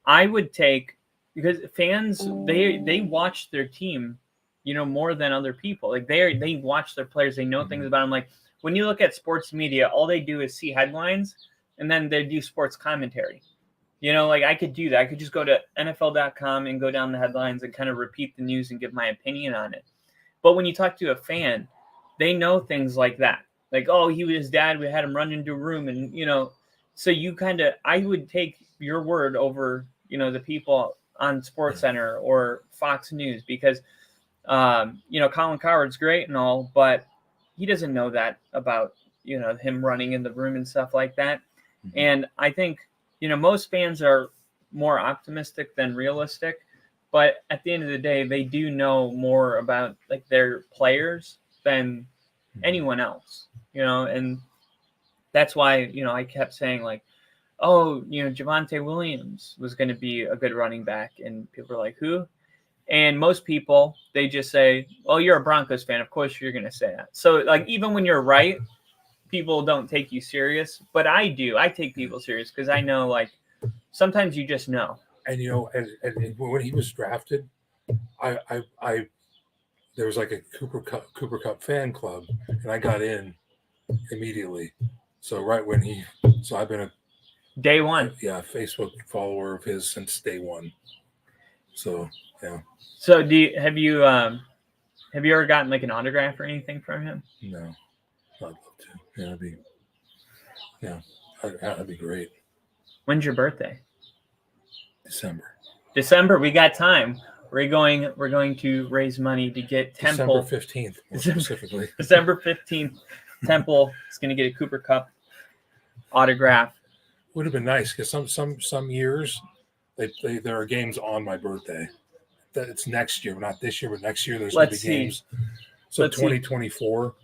because fans they watch their team, more than other people. Like they watch their players, they know things about them. Like when you look at sports media, all they do is see headlines and then they do sports commentary. Like I could do that. I could just go to NFL.com and go down the headlines and kind of repeat the news and give my opinion on it. But when you talk to a fan, they know things like that. Like, oh, his dad, we had him run into a room, and so I would take your word over, the people on SportsCenter or Fox News, because, Colin Cowherd's great and all, but he doesn't know that about, him running in the room and stuff like that. Mm-hmm. And I think, most fans are more optimistic than realistic, but at the end of the day, they do know more about like their players than anyone else, and that's why, I kept saying like, oh, Javonte Williams was going to be a good running back. And people are like, who? And most people, they just say, oh, you're a Broncos fan. Of course you're going to say that. So like, even when you're right, people don't take you serious, but I do. I take people serious because I know, like, sometimes you just know. And and when he was drafted, I there was like a Cooper Kupp fan club, and I got in immediately. So I've been a day one. Yeah, Facebook follower of his since day one. So yeah. So have you ever gotten like an autograph or anything from him? No, I'd love to. That'd be great. When's your birthday? December. We got time. We're going to raise money to get Temple. December 15th, more specifically. December 15th, Temple is going to get a Cooper Kupp autograph. Would have been nice because some years there are games on my birthday. It's next year, not this year, but next year there's going to be games. So 2024,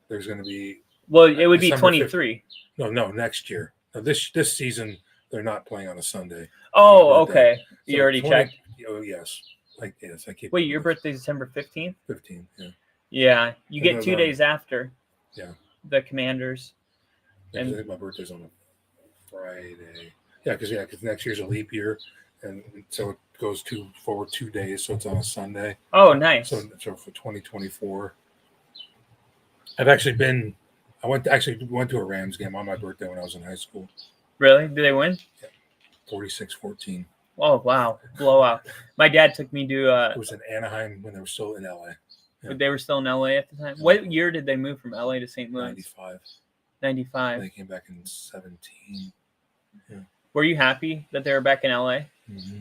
there's going to be. Well, it would be 23. No, next year. Now, this season they're not playing on a Sunday. Oh, okay. So you already checked. Oh, yes. Yes, I keep. Wait, your birthday's December 15th? 15th, yeah. Yeah, you get 2 days after. Yeah. The Commanders. Yeah, I think my birthday's on a Friday. Yeah, because next year's a leap year, and so it goes forward 2 days, so it's on a Sunday. Oh, nice. So for 2024, I've actually went to a Rams game on my birthday when I was in high school. Really? Did they win? Yeah, 46-14. Oh, wow. Blowout. My dad took me to... it was in Anaheim when they were still in LA. Yeah. They were still in LA at the time? What year did they move from LA to St. Louis? 95. They came back in 17. Yeah. Were you happy that they were back in LA? Mm-hmm.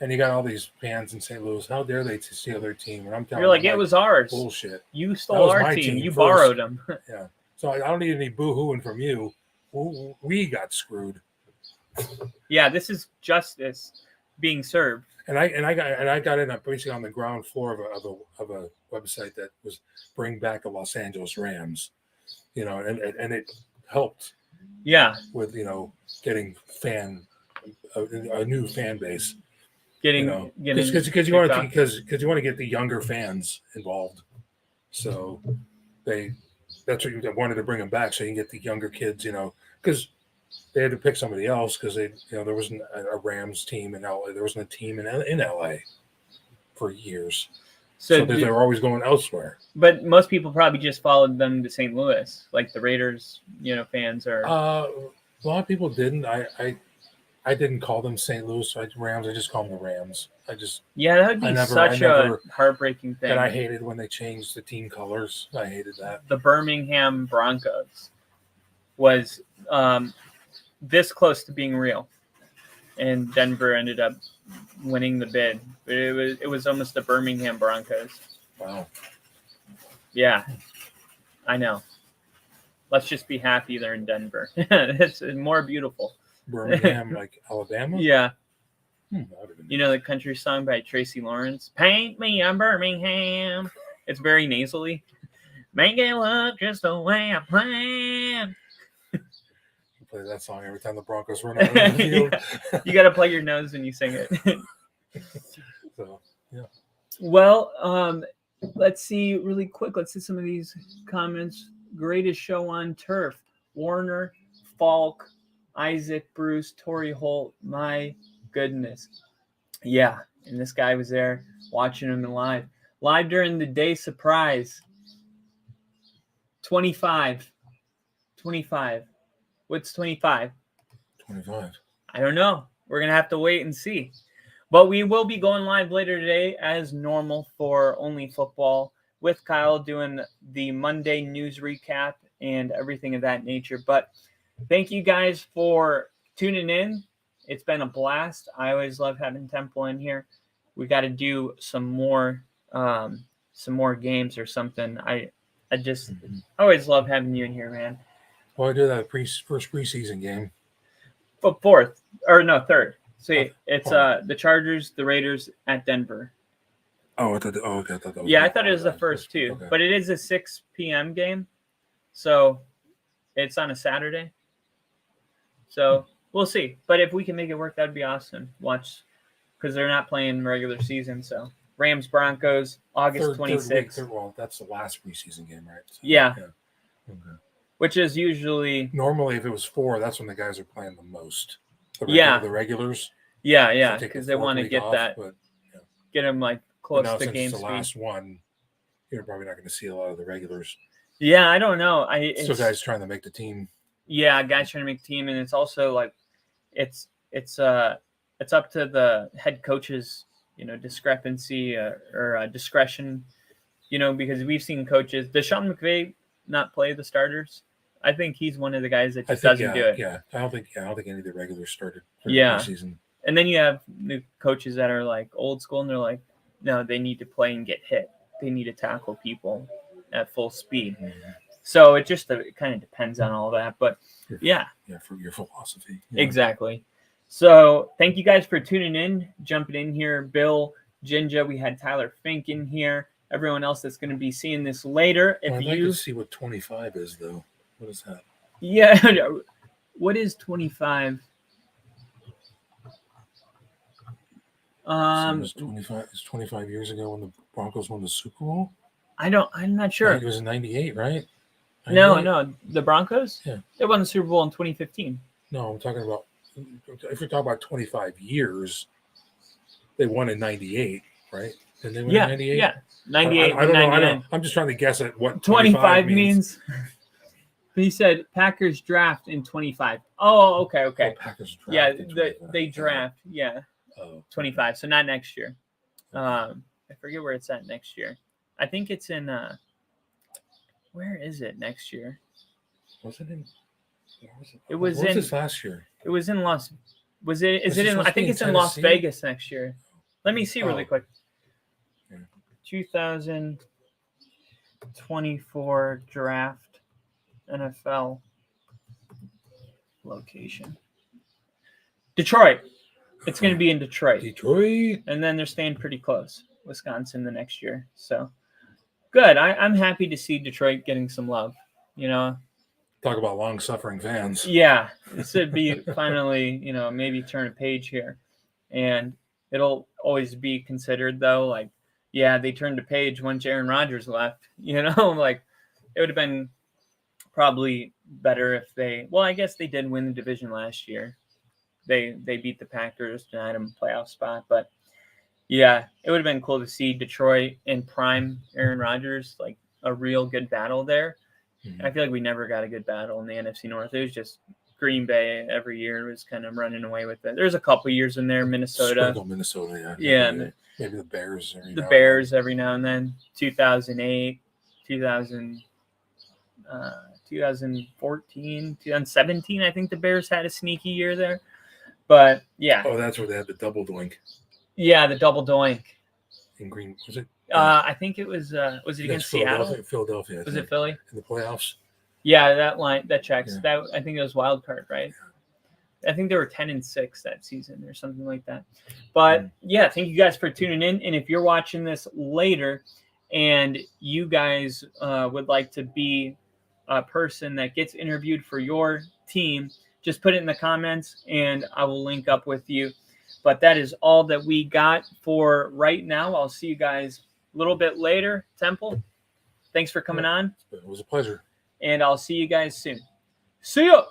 And you got all these fans in St. Louis. How dare they steal their team? And I'm telling You're like, them, it was ours. bullshit. You That stole was our my team. team You first. borrowed them. Yeah. So I don't need any boo-hooing from you. We got screwed. Yeah, this is justice being served. And I got in basically on the ground floor of a website that was bring back the Los Angeles Rams, and it helped. Yeah, with getting a new fan base, getting because you want to get the younger fans involved. So that's what you wanted to bring them back, so you can get the younger kids, because they had to pick somebody else because there wasn't a Rams team in LA. There wasn't a team in LA for years. So they were always going elsewhere. But most people probably just followed them to St. Louis, like the Raiders, fans are. A lot of people didn't. I didn't call them St. Louis Rams. I just call them the Rams. That would be such a heartbreaking thing. And I hated when they changed the team colors. I hated that. The Birmingham Broncos was this close to being real, and Denver ended up winning the bid. But it was almost the Birmingham Broncos. Wow. Yeah, I know. Let's just be happy they're in Denver. It's more beautiful. Birmingham, like Alabama? Yeah. The country song by Tracy Lawrence? Paint me a Birmingham. It's very nasally. Make it look just the way I planned. You play that song every time the Broncos run out of the field. Yeah. You got to plug your nose when you sing it. So, yeah. Well, let's see really quick. Let's see some of these comments. Greatest show on turf. Warner, Falk, Isaac, Bruce, Torrey Holt. My goodness. Yeah. And this guy was there watching him live. Live during the day surprise. 25. What's 25? 25. I don't know. We're going to have to wait and see. But we will be going live later today as normal for Only Football with Kyle doing the Monday news recap and everything of that nature. But thank you guys for tuning in. It's been a blast. I always love having Temple in here. We got to do some more games or something. I always love having you in here, man. Well, I did that first preseason game. But third. See, it's the Chargers, the Raiders at Denver. Oh, okay. I thought it was the first two. Okay. But it is a 6 p.m. game. So it's on a Saturday. So we'll see. But if we can make it work, that'd be awesome. Watch, because they're not playing regular season. So Rams, Broncos, August 26th. Well, that's the last preseason game, right? So, yeah. Okay. Which is usually. Normally, if it was 4, that's when the guys are playing the most. The regulars. Yeah, because they want to get off, that. But, get them like close to since game the speed. Last one, you're probably not going to see a lot of the regulars. Yeah, I don't know. Still guys trying to make the team. Yeah, guys trying to make the team, and it's also like it's up to the head coach's discrepancy or discretion, because we've seen coaches. Does Sean McVay not play the starters? I think he's one of the guys that just doesn't do it. Yeah, I don't think any of the regulars started. Season. And then you have new coaches that are like old school, and they're like, no, they need to play and get hit. They need to tackle people at full speed. Mm-hmm. So it kind of depends on all that. But for your philosophy. Yeah. Exactly. So thank you guys for tuning in, jumping in here. Bill, Jinja, we had Tyler Fink in here. Everyone else that's going to be seeing this later. I'd like to see what 25 is, though. What is that? Yeah. What is 25? It's 25 years ago when the Broncos won the Super Bowl. I'm not sure. It was in 98, right? 98? No. The Broncos? Yeah. They won the Super Bowl in 2015. No, I'm talking about, if you're talking about 25 years, they won in 98, right? Didn't they win in 98? Yeah. 98. I don't know. I'm just trying to guess at what 25 means. He said Packers draft in 25. Oh, okay. Oh, Packers draft. Yeah, they draft. Yeah. 25. So not next year. I forget where it's at next year. I think it's in where is it next year? Was it in It was What in this last year? it was in Las. Was it? Is Was it this in? supposed I to be think in it's in Las Tennessee? Vegas next year. Let me see really Oh. quick. Yeah. 2024 draft NFL location. Detroit. It's going to be in Detroit. Detroit. And then they're staying pretty close. Wisconsin the next year. So good. I'm happy to see Detroit getting some love. You know, Talk about long-suffering fans. yeah, this would be finally, maybe turn a page here. And it'll always be considered, though, like, yeah, they turned a page once Aaron Rodgers left. Like it would have been probably better if I guess they did win the division last year. They beat the Packers, denied them a playoff spot. But, yeah, it would have been cool to see Detroit in prime Aaron Rodgers, like a real good battle there. Mhm. I feel like we never got a good battle in the NFC North. It was just Green Bay every year was kind of running away with it. There's a couple years in there, Minnesota. Sprinkle Minnesota, Yeah, maybe the Bears. The Bears every now and then. 2008, 2014, 2017, I think the Bears had a sneaky year there. But, yeah. Oh, that's where they had the double doink Yeah, the double doink. in Green. Was it? I think it was it against Seattle? Philadelphia. Was it Philly? In the playoffs? Yeah, that checks. Yeah. That I think it was wild card, right? I think they were 10-6 that season or something like that. But yeah, thank you guys for tuning in. And if you're watching this later and you guys would like to be a person that gets interviewed for your team, just put it in the comments and I will link up with you. But that is all that we got for right now. I'll see you guys a little bit later. Temple, thanks for coming on. It was a pleasure. And I'll see you guys soon. See ya!